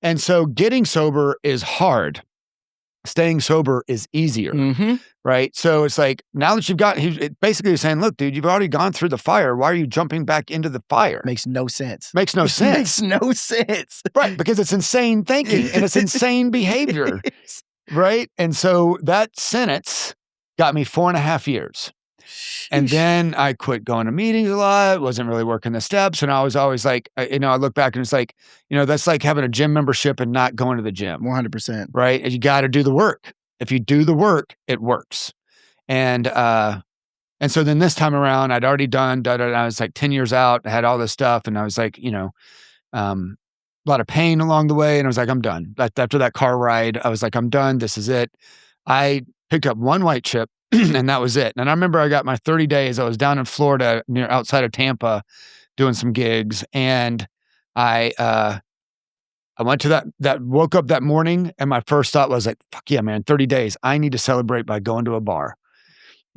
And so getting sober is hard. Staying sober is easier. Mm-hmm. Right. So it's like, now that he's basically saying, look, dude, you've already gone through the fire. Why are you jumping back into the fire? Makes no sense. Makes no sense. Makes no sense. Right. Because it's insane thinking and it's insane behavior. Right. And so that sentence got me 4.5 years. And then I quit going to meetings a lot, wasn't really working the steps. And I was always like, I look back and it's like, that's like having a gym membership and not going to the gym. 100%. Right. And you got to do the work. If you do the work, it works. And so then this time around, I'd already done, I was like 10 years out, I had all this stuff. And I was like, a lot of pain along the way. And I was like, I'm done. After that car ride, I was like, I'm done. This is it. I picked up one white chip and that was it. And I remember I got my 30 days. I was down in Florida outside of Tampa doing some gigs. And I went to woke up that morning and my first thought was like, fuck yeah, man, 30 days. I need to celebrate by going to a bar.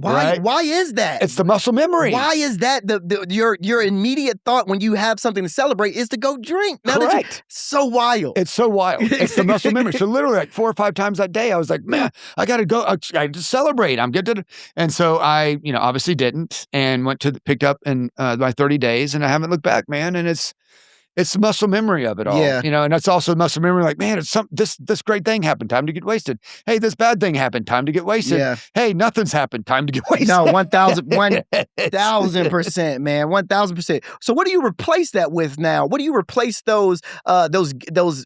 Why? Right? Why is that? It's the muscle memory. Why is that your immediate thought when you have something to celebrate is to go drink? Now Correct. So wild. It's so wild. It's the muscle memory. So literally like 4 or 5 times that day, I was like, man, I got to go. I just celebrate. I'm good to. And so I, obviously didn't and picked up in my 30 days and I haven't looked back, man. And it's the muscle memory of it all, Yeah. And that's also muscle memory. Like, man, it's this great thing happened. Time to get wasted. Hey, this bad thing happened. Time to get wasted. Yeah. Hey, nothing's happened. Time to get wasted. No, 1,000%, man, 1,000%. So what do you replace that with now? What do you replace those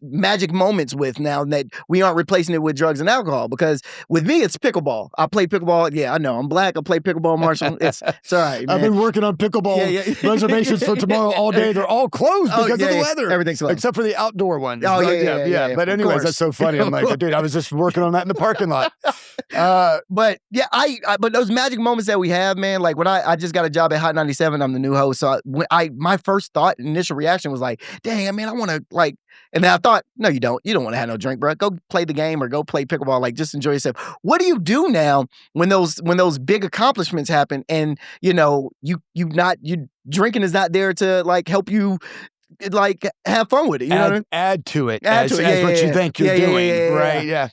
magic moments with now that we aren't replacing it with drugs and alcohol? Because with me, it's pickleball. I play pickleball. Yeah, I know. I'm black. I play pickleball, Marshall. It's all right, man. I've been working on pickleball reservations for tomorrow all day. They're all closed because of the weather. Everything's closed. Except for the outdoor ones. Oh, yeah. But anyways, that's so funny. I'm like, dude, I was just working on that in the parking lot. But yeah, but those magic moments that we have, man, like when I just got a job at Hot 97, I'm the new host. So my first thought, initial reaction was like, dang, man, I want to like, and then I thought, no, you don't. You don't want to have no drink, bro. Go play the game or go play pickleball. Like, just enjoy yourself. What do you do now when those big accomplishments happen and drinking is not there to like help you like have fun with it, you know what I mean? Add to it. Add to it. As what you think you're doing, right? Yeah.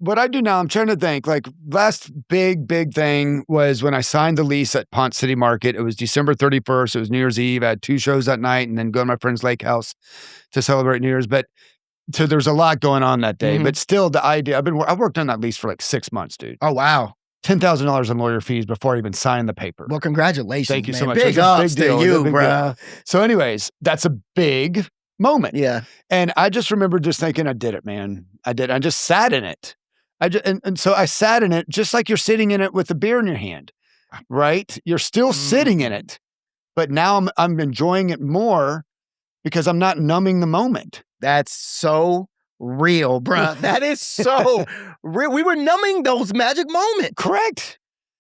What I do now, I'm trying to think. Like last big thing was when I signed the lease at Ponce City Market. It was December 31st. It was New Year's Eve. I had 2 shows that night, and then go to my friend's lake house to celebrate New Year's. But so there's a lot going on that day. But still, the idea I worked on that lease for like 6 months, dude. Oh wow. $10,000 in lawyer fees before I even signed the paper. Well, congratulations. Thank you man. so much. Big ups to you, bro. So anyways, that's a big moment. Yeah. And I just remember just thinking, I did it, man. I did. I just sat in it. And so I sat in it just like you're sitting in it with a beer in your hand, right? You're still sitting in it, but now I'm enjoying it more because I'm not numbing the moment. That's so real, bruh. That is so real. We were numbing those magic moments. Correct.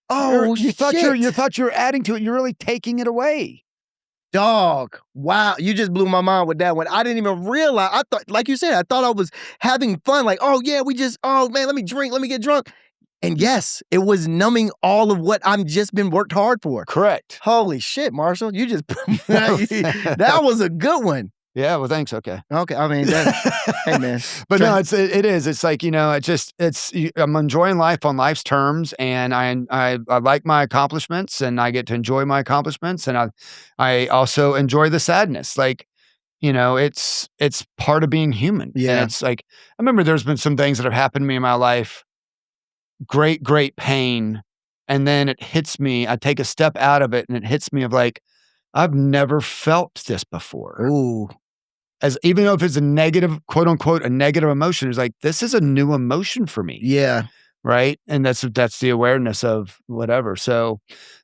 Oh, you thought you were adding to it. You're really taking it away. Dog. Wow. You just blew my mind with that one. I didn't even realize. I thought, like you said, I thought I was having fun. Like, oh yeah, oh man, let me drink, let me get drunk. And yes, it was numbing all of what I've just been worked hard for. Correct. Holy shit, Marshall. You just, that was a good one. Yeah, well, thanks. Okay. Okay. I mean, hey, man. But no, it is. It's like, I'm enjoying life on life's terms, and I like my accomplishments, and I get to enjoy my accomplishments, and I also enjoy the sadness. Like, it's part of being human. Yeah. And it's like, I remember there's been some things that have happened to me in my life, great pain, and then it hits me. I take a step out of it, and it hits me of like, I've never felt this before. Ooh. Even though if it's a negative, quote unquote, a negative emotion, it's like, this is a new emotion for me. Yeah. Right. And that's the awareness of whatever. So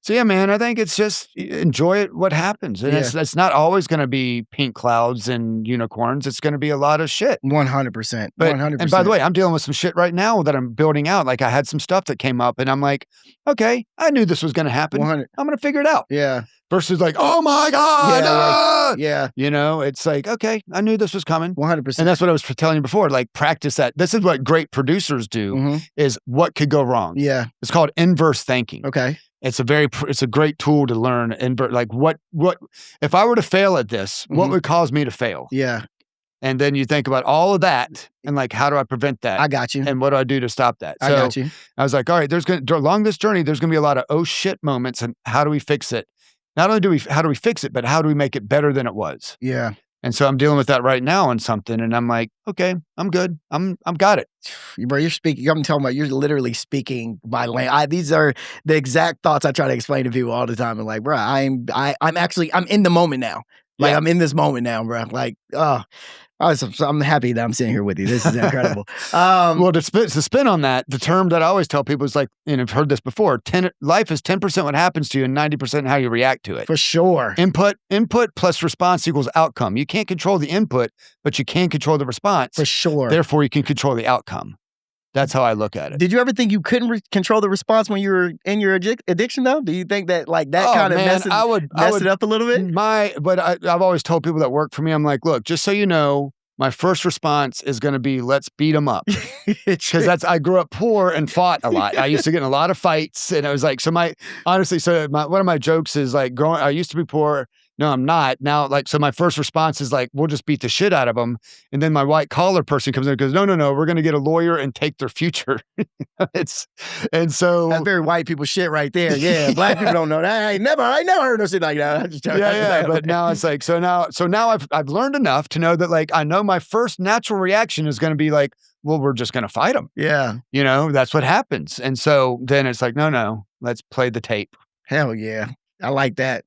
yeah, man, I think it's just enjoy it, what happens. And it's not always going to be pink clouds and unicorns. It's going to be a lot of shit. 100%. But, 100%. and by the way, I'm dealing with some shit right now that I'm building out. Like I had some stuff that came up and I'm like, okay, I knew this was going to happen. 100. I'm going to figure it out. Yeah. Versus like, oh my God. Yeah. It's like, okay, I knew this was coming. 100%. And that's what I was telling you before. Like practice that. This is what great producers do is what could go wrong. Yeah. It's called inverse thinking. Okay. It's a great tool to learn. Like what, if I were to fail at this, what would cause me to fail? Yeah. And then you think about all of that and like, how do I prevent that? I got you. And what do I do to stop that? I got you. I was like, all right, along this journey, there's going to be a lot of oh shit moments. And how do we fix it? Not only how do we fix it, but how do we make it better than it was? Yeah. And so I'm dealing with that right now on something. And I'm like, okay, I'm good. I'm got it. Bro, you're speaking, I'm talking about, you're literally speaking my language. These are the exact thoughts I try to explain to people all the time. And like, bro, I'm in the moment now. Like I'm in this moment now, bro. Like, I'm happy that I'm sitting here with you. This is incredible. Well, to spin on that, the term that I always tell people is like, and I've heard this before, life is 10% what happens to you and 90% how you react to it. For sure. Input plus response equals outcome. You can't control the input, but you can control the response. For sure. Therefore, you can control the outcome. That's how I look at it. Did you ever think you couldn't control the response when you were in your addiction, though? Do you think that like that kind of messed it up a little bit? But I've always told people that work for me, I'm like, look, just so you know, my first response is going to be, let's beat them up. Because I grew up poor and fought a lot. I used to get in a lot of fights. And I was like, one of my jokes is like, I used to be poor. No, I'm not. Now, like, so my first response is like, we'll just beat the shit out of them. And then my white collar person comes in and goes, no, we're going to get a lawyer and take their future. That's very white people shit right there. Yeah. Black people don't know that. I ain't never heard no shit like that. I'm just joking. Yeah. But now it's like, so now I've learned enough to know that like, I know my first natural reaction is going to be like, well, we're just going to fight them. Yeah. You know, that's what happens. And so then it's like, no, let's play the tape. Hell yeah. I like that.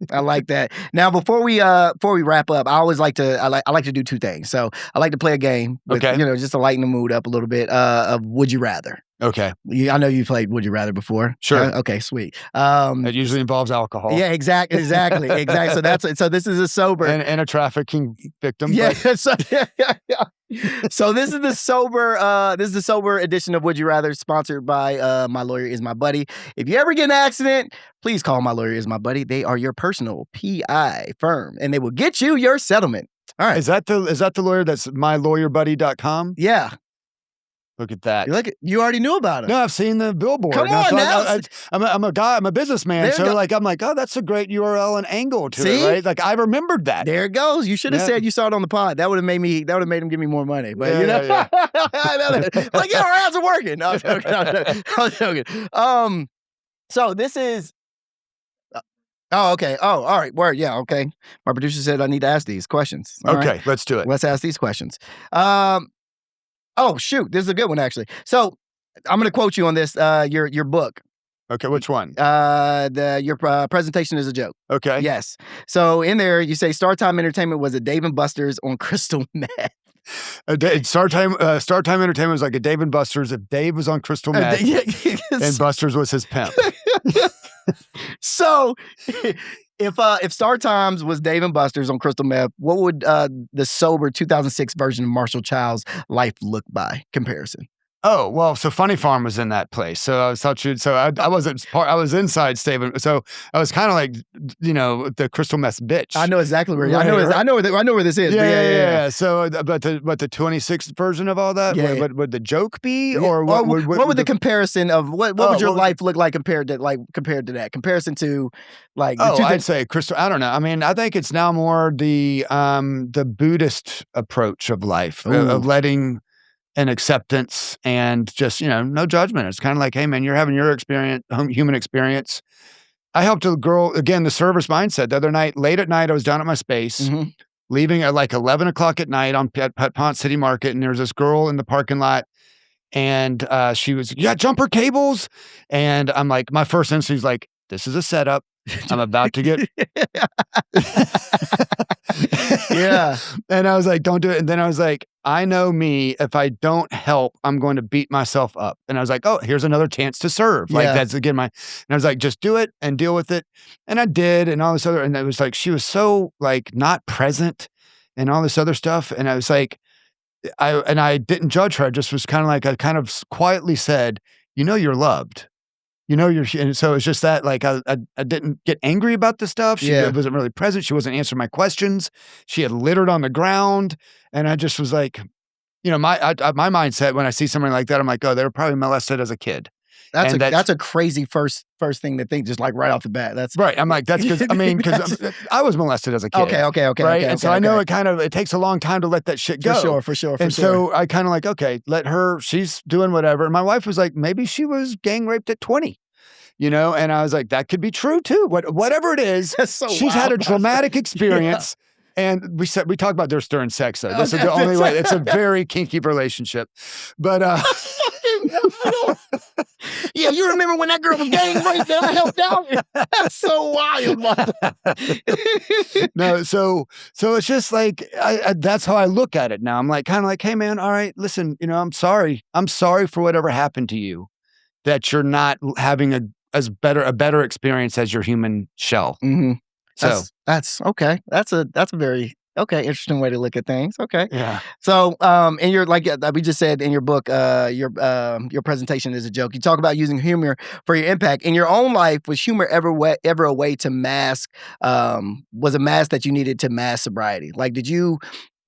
Now, before we wrap up, I always like to do two things. So I like to play a game, with, just to lighten the mood up a little bit. Of Would You Rather. Okay. I know you played Would You Rather before. Sure. Okay, sweet. It usually involves alcohol. Yeah, exactly. So this is a sober and a trafficking victim. Yeah. So this is the sober edition of Would You Rather, sponsored by My Lawyer Is My Buddy. If you ever get in an accident, please call My Lawyer Is My Buddy. They are your personal PI firm, and they will get you your settlement. All right. Is that the lawyer that's mylawyerbuddy.com? Yeah. Look at that. You already knew about it. No, I've seen the billboard. Come on now. I'm a guy. I'm a businessman. So I'm like, oh, that's a great URL and angle to it, right? Like I remembered that. There it goes. You should have said you saw it on the pod. That would have made him give me more money. But like, our ads are working. No, I'm joking. So this is. Oh, okay. Oh, all right. Word. Yeah. Okay. My producer said I need to ask these questions. All right? Let's do it. Let's ask these questions. Oh, shoot. This is a good one, actually. So I'm going to quote you on this, your book. Okay, which one? Your presentation is a joke. Okay. Yes. So in there, you say Star Time Entertainment was a Dave & Buster's on crystal meth. Star Time Entertainment was like a Dave & Buster's if Dave was on crystal meth and Buster's was his pimp. So if Star Times was Dave & Buster's on crystal meth, what would the sober 2006 version of Marshall Child's life look by comparison? Oh, well, so Funny Farm was in that place. So I was I was inside Steven. So I was kind of like, the crystal meth bitch. I know exactly where I know where this is. Yeah. So, but the 26th version of all that, what would the joke be? Or what would the comparison of what would your life look like compared to that? Comparison to like I'd say crystal. I don't know. I mean, I think it's now more the Buddhist approach of life, of letting and acceptance and just, no judgment. It's kind of like, hey man, you're having your experience, human experience. I helped a girl, again, the server's mindset. The other night, late at night, I was down at my space, leaving at like 11 o'clock at night at Ponce City Market. And there was this girl in the parking lot and she was, jumper cables. And I'm like, my first instinct is like, this is a setup. I'm about to get. Yeah. And I was like, don't do it. And then I was like, I know me. If I don't help, I'm going to beat myself up. And I was like, oh, here's another chance to serve. Like that's again and I was like, just do it and deal with it. And I did. And all this other, and it was like, she was so like not present and all this other stuff. And I was like, I didn't judge her. I just was kind of like, I kind of quietly said, you're loved. And so it's just that, like, I didn't get angry about the stuff. She wasn't really present. She wasn't answering my questions. She had littered on the ground. And I just was like, my mindset when I see something like that, I'm like, oh, they were probably molested as a kid. That's a crazy first thing to think, just like right off the bat. That's right. I'm like, that's because I was molested as a kid. Okay. Right. And so I know it takes a long time to let that shit go. For sure. So I kind of like, okay, let her, she's doing whatever. And my wife was like, maybe she was gang raped at 20. And I was like, that could be true too. Whatever it is, she's had a traumatic experience. And we talk about this during sex though. This is the only way. It's a very kinky relationship. But yeah, you remember when that girl was gang raped and I helped out? That's so wild. No, so it's just like that's how I look at it now. I'm like kind of like, hey man, all right, listen, I'm sorry. I'm sorry for whatever happened to you, that you're not having a better experience as your human shell. Mm-hmm. So that's okay. That's a very Okay, interesting way to look at things. Okay. Yeah. So, in your like we just said in your book, your presentation is a joke. You talk about using humor for your impact in your own life. Was humor ever a way to mask? Was a mask that you needed to mask sobriety? Like, did you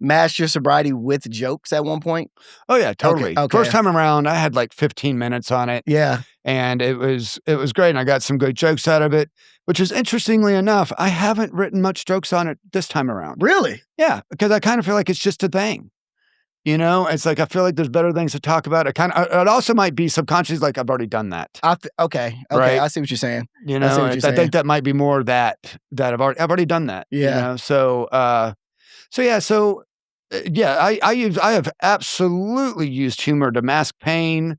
mask your sobriety with jokes at one point? Oh yeah, totally. Okay. First time around, I had like 15 minutes on it. Yeah. And it was great. And I got some good jokes out of it, which is interestingly enough, I haven't written much jokes on it this time around. Really? Yeah, because I kind of feel like it's just a thing. You know, it's like I feel like there's better things to talk about. It also might be subconscious, like I've already done that. Okay. Right? I see what you're saying. You I see know, what you're I saying. think that might be more that I've already done that. Yeah. You know? So I have absolutely used humor to mask pain,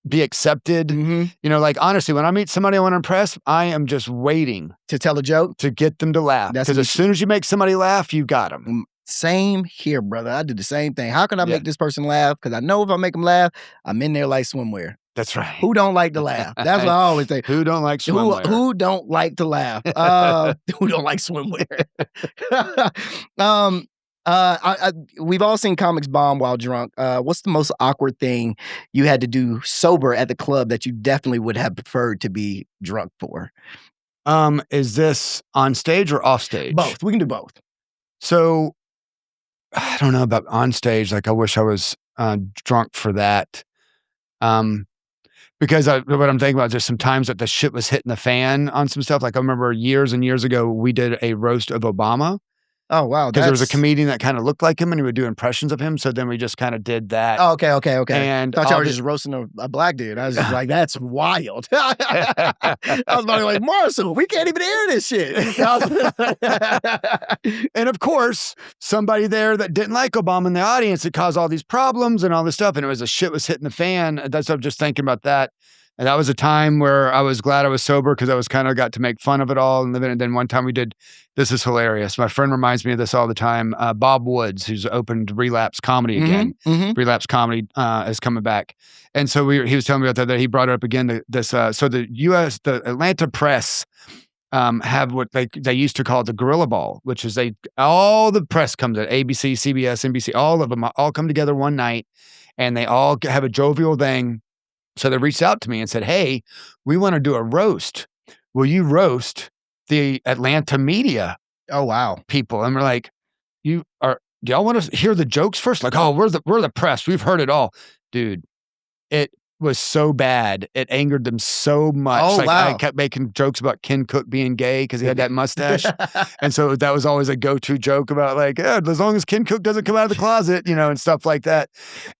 be accepted. Mhm. You know, like honestly, when I meet somebody I want to impress, I am just waiting To tell a joke. to get them to laugh. That's Because what as soon as you make somebody laugh, you got them. Same here, brother. I do the same thing. How can I Yeah. make this person laugh? Because I know if I make them laugh, I'm in there like swimwear. That's right. Who don't like to laugh? That's what I always think. Who don't like swimwear? Who don't like to laugh? Who don't like swimwear? We've all seen comics bomb while drunk. What's the most awkward thing you had to do sober at the club that you definitely would have preferred to be drunk for? Is this on stage or off stage? Both. We can do both. So I don't know about on stage. Like I wish I was drunk for that. Because what I'm thinking about is there's some times that the shit was hitting the fan on some stuff. Like I remember years and years ago, we did a roast of Obama. Oh, wow. Because there was a comedian that kind of looked like him and he would do impressions of him. So then we just kind of did that. Oh, okay. And Thought y'all were just roasting a black dude. I was just like, that's wild. I was about to be like, Marcel, we can't even air this shit. And of course, somebody there that didn't like Obama in the audience, it caused all these problems and all this stuff. And it was the shit was hitting the fan. That's what I'm just thinking about that. And that was a time where I was glad I was sober because I was kind of got to make fun of it all. And then one time we did, this is hilarious. My friend reminds me of this all the time. Bob Woods, who's opened Relapse Comedy again. Relapse Comedy is coming back. And so he was telling me about that he brought it up again. So the Atlanta press have what they used to call the Gorilla Ball, which is all the press comes at ABC, CBS, NBC, all of them all come together one night and they all have a jovial thing. So they reached out to me and said, hey, we want to do a roast. Will you roast the Atlanta media? Oh, wow. People? And we're like, do y'all want to hear the jokes first? Like, oh, we're the press. We've heard it all. Dude, it was so bad. It angered them so much. Oh, wow. I kept making jokes about Ken Cook being gay because he had that mustache. And so that was always a go-to joke about like, as long as Ken Cook doesn't come out of the closet, you know, and stuff like that.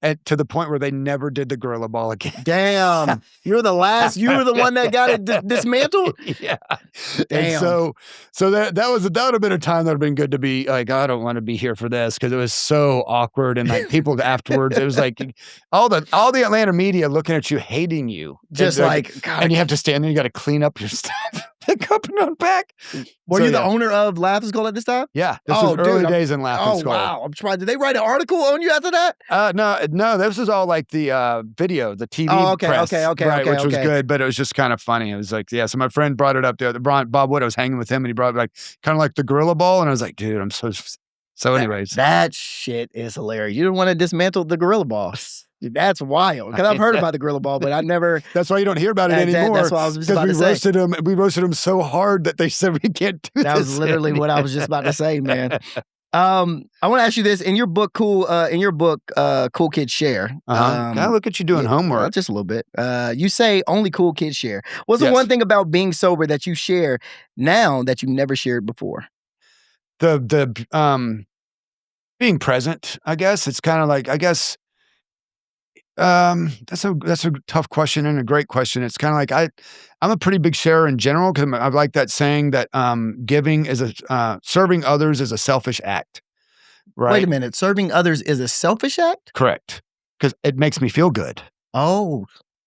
And to the point where they never did the Gorilla Ball again. Damn. You were the one that got it dismantled? Yeah. Damn. And so that would have been a time that would have been good to be like, I don't want to be here for this because it was so awkward. And like people afterwards, it was like all the Atlanta media looking at you, hating you. Just and like, God. And you have to stand there, you got to clean up your stuff, pick up and unpack. Were you the owner of Laugh Skull at this time? Yeah. This was early days in Laugh Skull. Oh, wow. I'm surprised. Did they write an article on you after that? No, this was all like the video, the TV press. Okay, which was good, but it was just kind of funny. It was like, yeah, so my friend brought it up there. Bob Wood, I was hanging with him and he brought it like, kind of like the Gorilla Ball. And I was like, dude, I'm so anyways. That shit is hilarious. You didn't want to dismantle the Gorilla Ball. Dude, that's wild. Because I've heard about the Gorilla Ball, but I never. That's why you don't hear about it anymore. That's what I was just about to say. We roasted him so hard that they said we can't do this. That was literally what I was just about to say, man. I want to ask you this. In your book, Cool Kids Share. Gotta look at you doing homework. Just a little bit. You say only cool kids share. What's the one thing about being sober that you share now that you never shared before? The being present, I guess. It's kind of like, I guess, that's a tough question and a great question. It's kind of like I'm a pretty big sharer in general because I like that saying that giving is serving others is a selfish act. Right? Wait a minute, serving others is a selfish act? Correct, because it makes me feel good. Oh,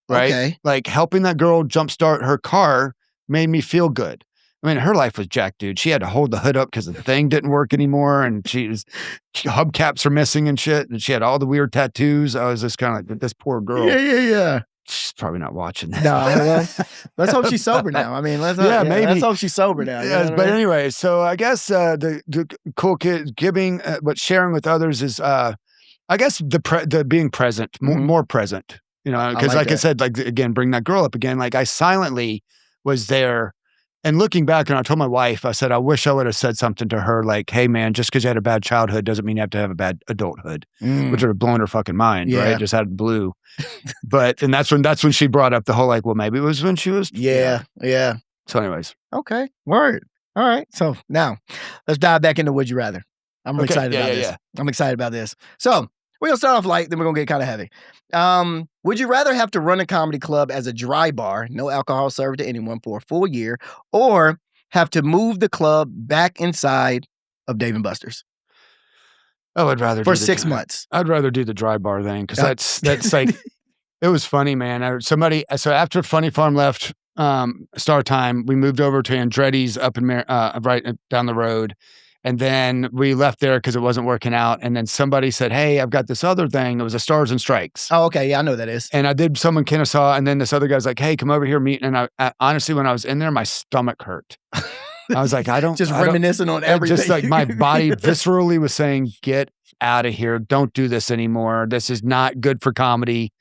right. Okay. Like helping that girl jumpstart her car made me feel good. I mean, her life was jacked, dude. She had to hold the hood up because the thing didn't work anymore, and hubcaps are missing and shit, and she had all the weird tattoos. I was just kind of like, this poor girl. Yeah. She's probably not watching this. No, really? Let's hope she's sober now. I mean, let's maybe. let's hope she's sober now. You know Yes, what I but mean? anyway, so I guess the cool kid giving, but sharing with others is, I guess the being present, more present. You know, because like like I that. said, like again, bring that girl up again. Like I silently was there, and looking back, and I told my wife, I said, I wish I would have said something to her, like, "Hey, man, just because you had a bad childhood doesn't mean you have to have a bad adulthood," which would have blown her fucking mind, Yeah. right? Just out of the blue. And that's when she brought up the whole like, well, maybe it was when she was Yeah. So, anyways, Okay. Word. All right. So now let's dive back into Would You Rather. I'm excited about this. I'm excited about this. So we're gonna start off light, then we're gonna get kind of heavy. Would you rather have to run a comedy club as a dry bar, no alcohol served to anyone for a full year, or have to move the club back inside of Dave & Buster's I would rather for do the 6 months? I'd rather do the dry bar thing because that's like it was funny, man. So after Funny Farm left Star Time, we moved over to Andretti's up in right down the road. And then we left there because it wasn't working out. And then somebody said, "Hey, I've got this other thing." It was a Stars and Strikes. Oh, okay. Yeah, I know what that is. And I did someone Kennesaw. And then this other guy's like, "Hey, come over here, meet." And I honestly, when I was in there, my stomach hurt. I was like, reminiscing on everything. Just like my body viscerally was saying, "Get out of here. Don't do this anymore. This is not good for comedy.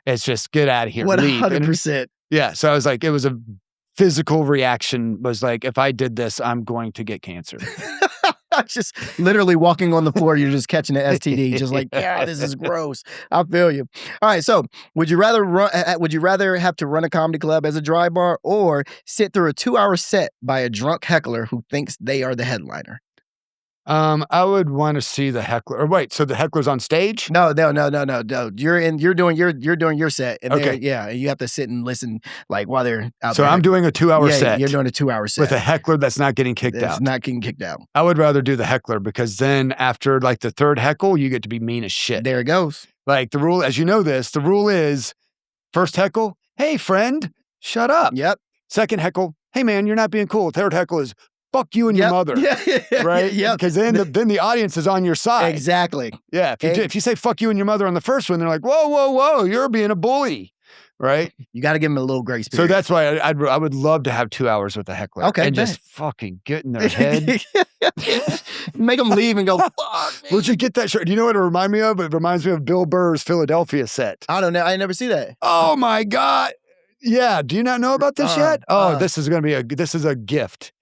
It's just get out of here. Leave." 100%. Yeah. So I was like, it was a physical reaction was like, if I did this, I'm going to get cancer. Just literally walking on the floor, you're just catching an STD, just like, yeah, this is gross. I feel you. All right, so would you rather have to run a comedy club as a dry bar or sit through a 2-hour set by a drunk heckler who thinks they are the headliner? I would want to see the heckler. Or wait, so the heckler's on stage? No. You're doing your set, and Okay. yeah, you have to sit and listen like while they're out So there. I'm doing a 2-hour set. You're doing a 2-hour set with a heckler that's not getting kicked out. It's not getting kicked out. I would rather do the heckler because then after like the third heckle, you get to be mean as shit. There it goes. Like the rule, as you know this, the rule is first heckle, "Hey friend, shut up." Yep. Second heckle, "Hey man, you're not being cool." Third heckle is "Fuck you and your mother." Yeah. Right? Yeah. Because then the audience is on your side. Exactly. Yeah. If you say "fuck you and your mother" on the first one, they're like, whoa, you're being a bully. Right? You got to give them a little grace So period. that's why I would love to have 2 hours with a heckler. Okay, And bet. just fucking get in their head. Make them leave and go, fuck me. Where'd you get that shirt? Do you know what it reminds me of? It reminds me of Bill Burr's Philadelphia set. I don't know. I never see that. Oh my God. Yeah. Do you not know about this yet? This is going to be this is a gift.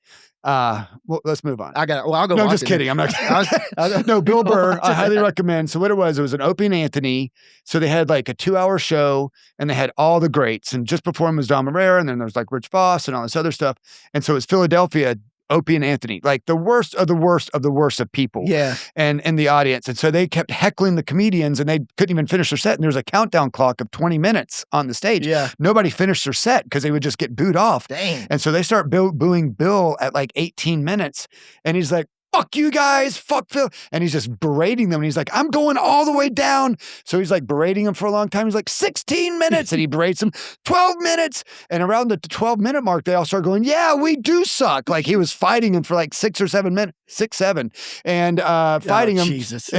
Well, let's move on. I got it. Well, I'll go. No, I'm watch just it kidding. then. I'm not. No, Bill Burr. I highly recommend. So what it was an Opie and Anthony. So they had like a 2-hour show, and they had all the greats. And just before him was Don Marrera, and then there was like Rich Voss and all this other stuff. And so it's Philadelphia, Opie and Anthony, like the worst of the worst of the worst of people. Yeah. And in the audience. And so they kept heckling the comedians, and they couldn't even finish their set. And there was a countdown clock of 20 minutes on the stage. Yeah. Nobody finished their set because they would just get booed off. Dang. And so they start booing Bill at like 18 minutes. And he's like, "Fuck you guys, fuck Phil." And he's just berating them. And he's like, "I'm going all the way down." So he's like berating them for a long time. He's like, 16 minutes. And he berates them 12 minutes. And around the 12-minute mark, they all start going, "Yeah, we do suck." Like he was fighting him for like 6 or 7 minutes, 6, 7. And fighting him. Jesus.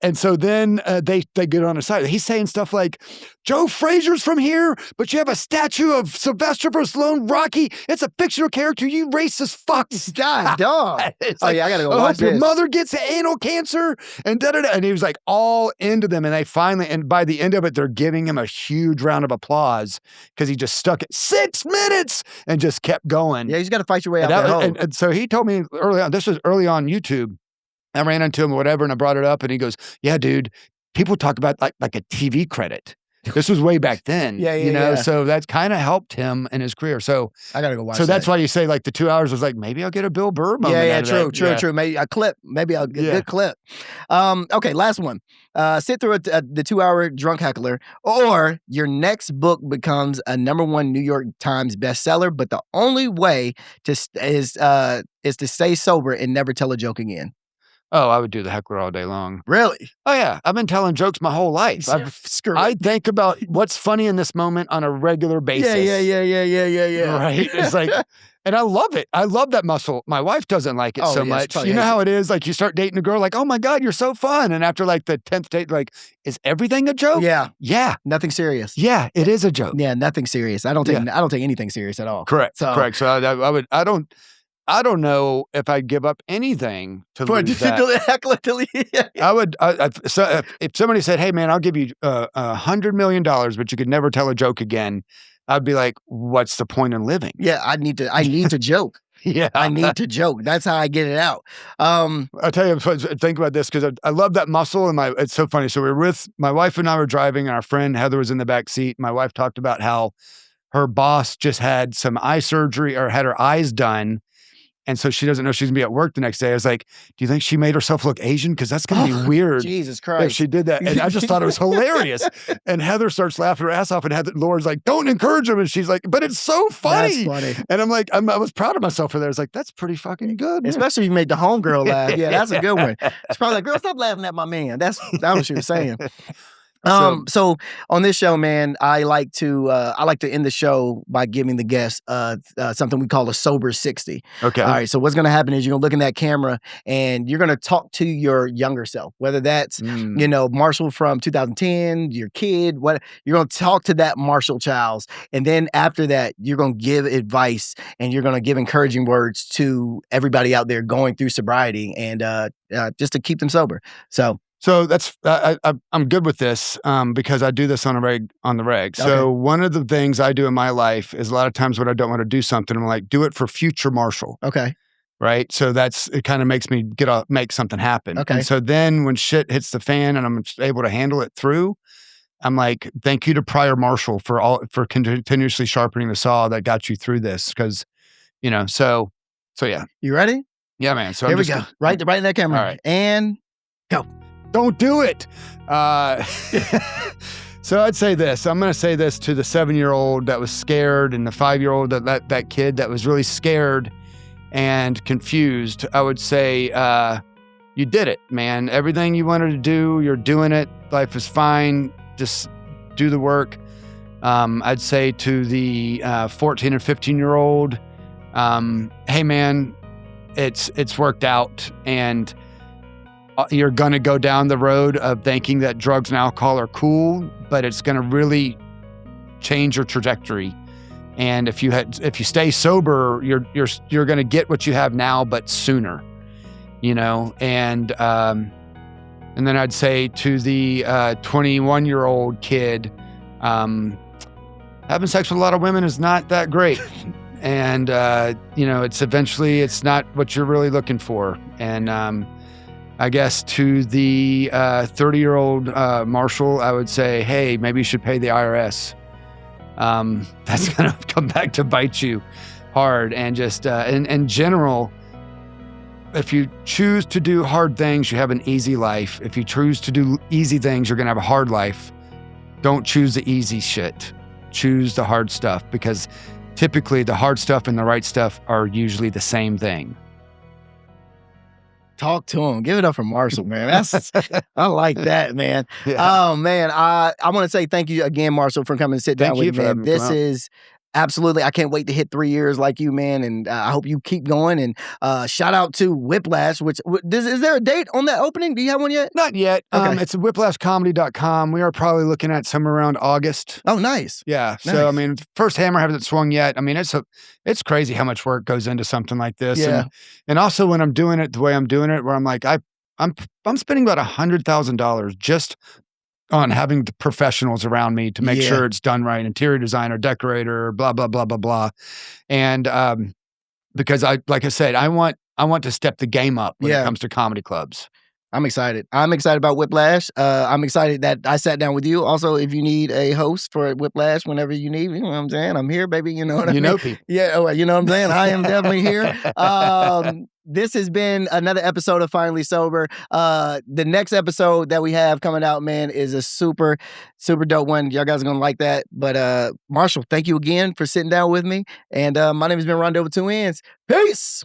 And so then they get on his side. He's saying stuff like, "Joe Frazier's from here, but you have a statue of Sylvester Stallone, Rocky. It's a fictional character, you racist fucks." God, dog. It's Oh, like, yeah, I got to go "I watch hope your this. mother gets anal cancer," and da-da-da. And he was like all into them. And they finally, and by the end of it, they're giving him a huge round of applause because he just stuck at 6 minutes and just kept going. Yeah, you just got to fight your way out And, that hole. and so he told me early on, this was early on YouTube. I ran into him or whatever, and I brought it up, and he goes, "Yeah, dude, people talk about like a TV credit." This was way back then. Yeah. So that's kind of helped him in his career. So I got to go watch so that's that. why you say like the 2 hours was like, maybe I'll get a Bill Burr moment. Yeah, out of that. true. Maybe a clip. Maybe a Yeah. good clip. Okay, last one. Sit through the 2-hour drunk heckler, or your next book becomes a #1 New York Times bestseller, but the only way is to stay sober and never tell a joke again. Oh, I would do the heckler all day long. Really? Oh yeah, I've been telling jokes my whole life. Screw it. I think about what's funny in this moment on a regular basis. Yeah. Right? It's like, and I love it. I love that muscle. My wife doesn't like it Oh, so yeah, she much. probably You know hates how it is? Like you start dating a girl, like, oh my God, you're so fun. And after like the 10th date, like, is everything a joke? Yeah, Yeah. nothing serious. Yeah, it is a joke. Yeah, nothing serious. I don't take anything serious at all. Correct. So Correct. So I don't know if I'd give up anything to lose that. I would. So if somebody said, "Hey, man, I'll give you $100 million, but you could never tell a joke again," I'd be like, "What's the point in living?" Yeah, I need to joke. Yeah, I need to joke. That's how I get it out. I'll tell you. Think about this because I love that muscle. And it's so funny. So we were with my wife and I were driving, and our friend Heather was in the back seat. My wife talked about how her boss just had some eye surgery or had her eyes done. And so she doesn't know she's gonna be at work the next day. I was like, do you think she made herself look Asian? Because that's gonna be weird. Jesus If Christ. she did that. And I just thought it was hilarious. And Heather starts laughing her ass off, and Laura's like, don't encourage him. And she's like, but it's so funny. That's funny. And I'm like, I was proud of myself for that. I was like, that's pretty fucking good. Man. Especially if you made the homegirl laugh. Yeah, that's a good one. It's probably like, girl, stop laughing at my man. That's what she was saying. So on this show, man, I like to end the show by giving the guests something we call a sober 60. Okay. All right. So what's going to happen is you're going to look in that camera and you're going to talk to your younger self, whether that's, Marshall from 2010, your kid, what you're going to talk to that Marshall Chiles. And then after that, you're going to give advice and you're going to give encouraging words to everybody out there going through sobriety and just to keep them sober. So that's I'm good with this because I do this on the reg. Okay. So one of the things I do in my life is a lot of times when I don't want to do something, I'm like, do it for future Marshall. Okay. Right. So it kind of makes me make something happen. Okay. And so then when shit hits the fan and I'm able to handle it through, I'm like, thank you to prior Marshall for continuously sharpening the saw that got you through this. Cause so yeah. You ready? Yeah, man. So here we go. Right in that camera. All right. And go. Don't do it. So I'd say this. I'm going to say this to the 7-year-old that was scared and the 5-year-old that kid that was really scared and confused. I would say, you did it, man. Everything you wanted to do, you're doing it. Life is fine. Just do the work. I'd say to the 14 and 15-year-old, hey, man, it's worked out and you're going to go down the road of thinking that drugs and alcohol are cool, but it's going to really change your trajectory. And if you stay sober, you're going to get what you have now, but sooner, and then I'd say to the 21-year-old kid, having sex with a lot of women is not that great. And, it's not what you're really looking for. And, I guess to the 30-year-old Marshall, I would say, hey, maybe you should pay the IRS. That's going to come back to bite you hard. And just in general, if you choose to do hard things, you have an easy life. If you choose to do easy things, you're going to have a hard life. Don't choose the easy shit. Choose the hard stuff because typically the hard stuff and the right stuff are usually the same thing. Talk to him. Give it up for Marshall, man. I like that, man. Yeah. Oh, man. I want to say thank you again, Marshall, for coming and sit down with me, man. This is absolutely, I can't wait to hit 3 years like you, man. And I hope you keep going. And shout out to Whiplash, which is there a date on that opening? Do you have one yet? Not yet. Okay. It's whiplashcomedy.com. We are probably looking at somewhere around August. Oh, nice. Yeah. Nice. So, first hammer hasn't swung yet. It's crazy how much work goes into something like this. Yeah. And also when I'm doing it the way I'm doing it, where I'm like, I'm spending about $100,000 just on having the professionals around me to make sure it's done right. Interior designer, decorator, blah, blah, blah, blah, blah. And because like I said, I want to step the game up when it comes to comedy clubs. I'm excited. I'm excited about Whiplash. I'm excited that I sat down with you. Also, if you need a host for Whiplash, whenever you need, you know what I'm saying? I'm here, baby. You know what I mean? You know people. Yeah, you know what I'm saying? I am definitely here. This has been another episode of Finally Sober. The next episode that we have coming out, man, is a super, super dope one. Y'all guys are going to like that. But Marshall, thank you again for sitting down with me. And my name has been Ronndell with 2 N's. Peace.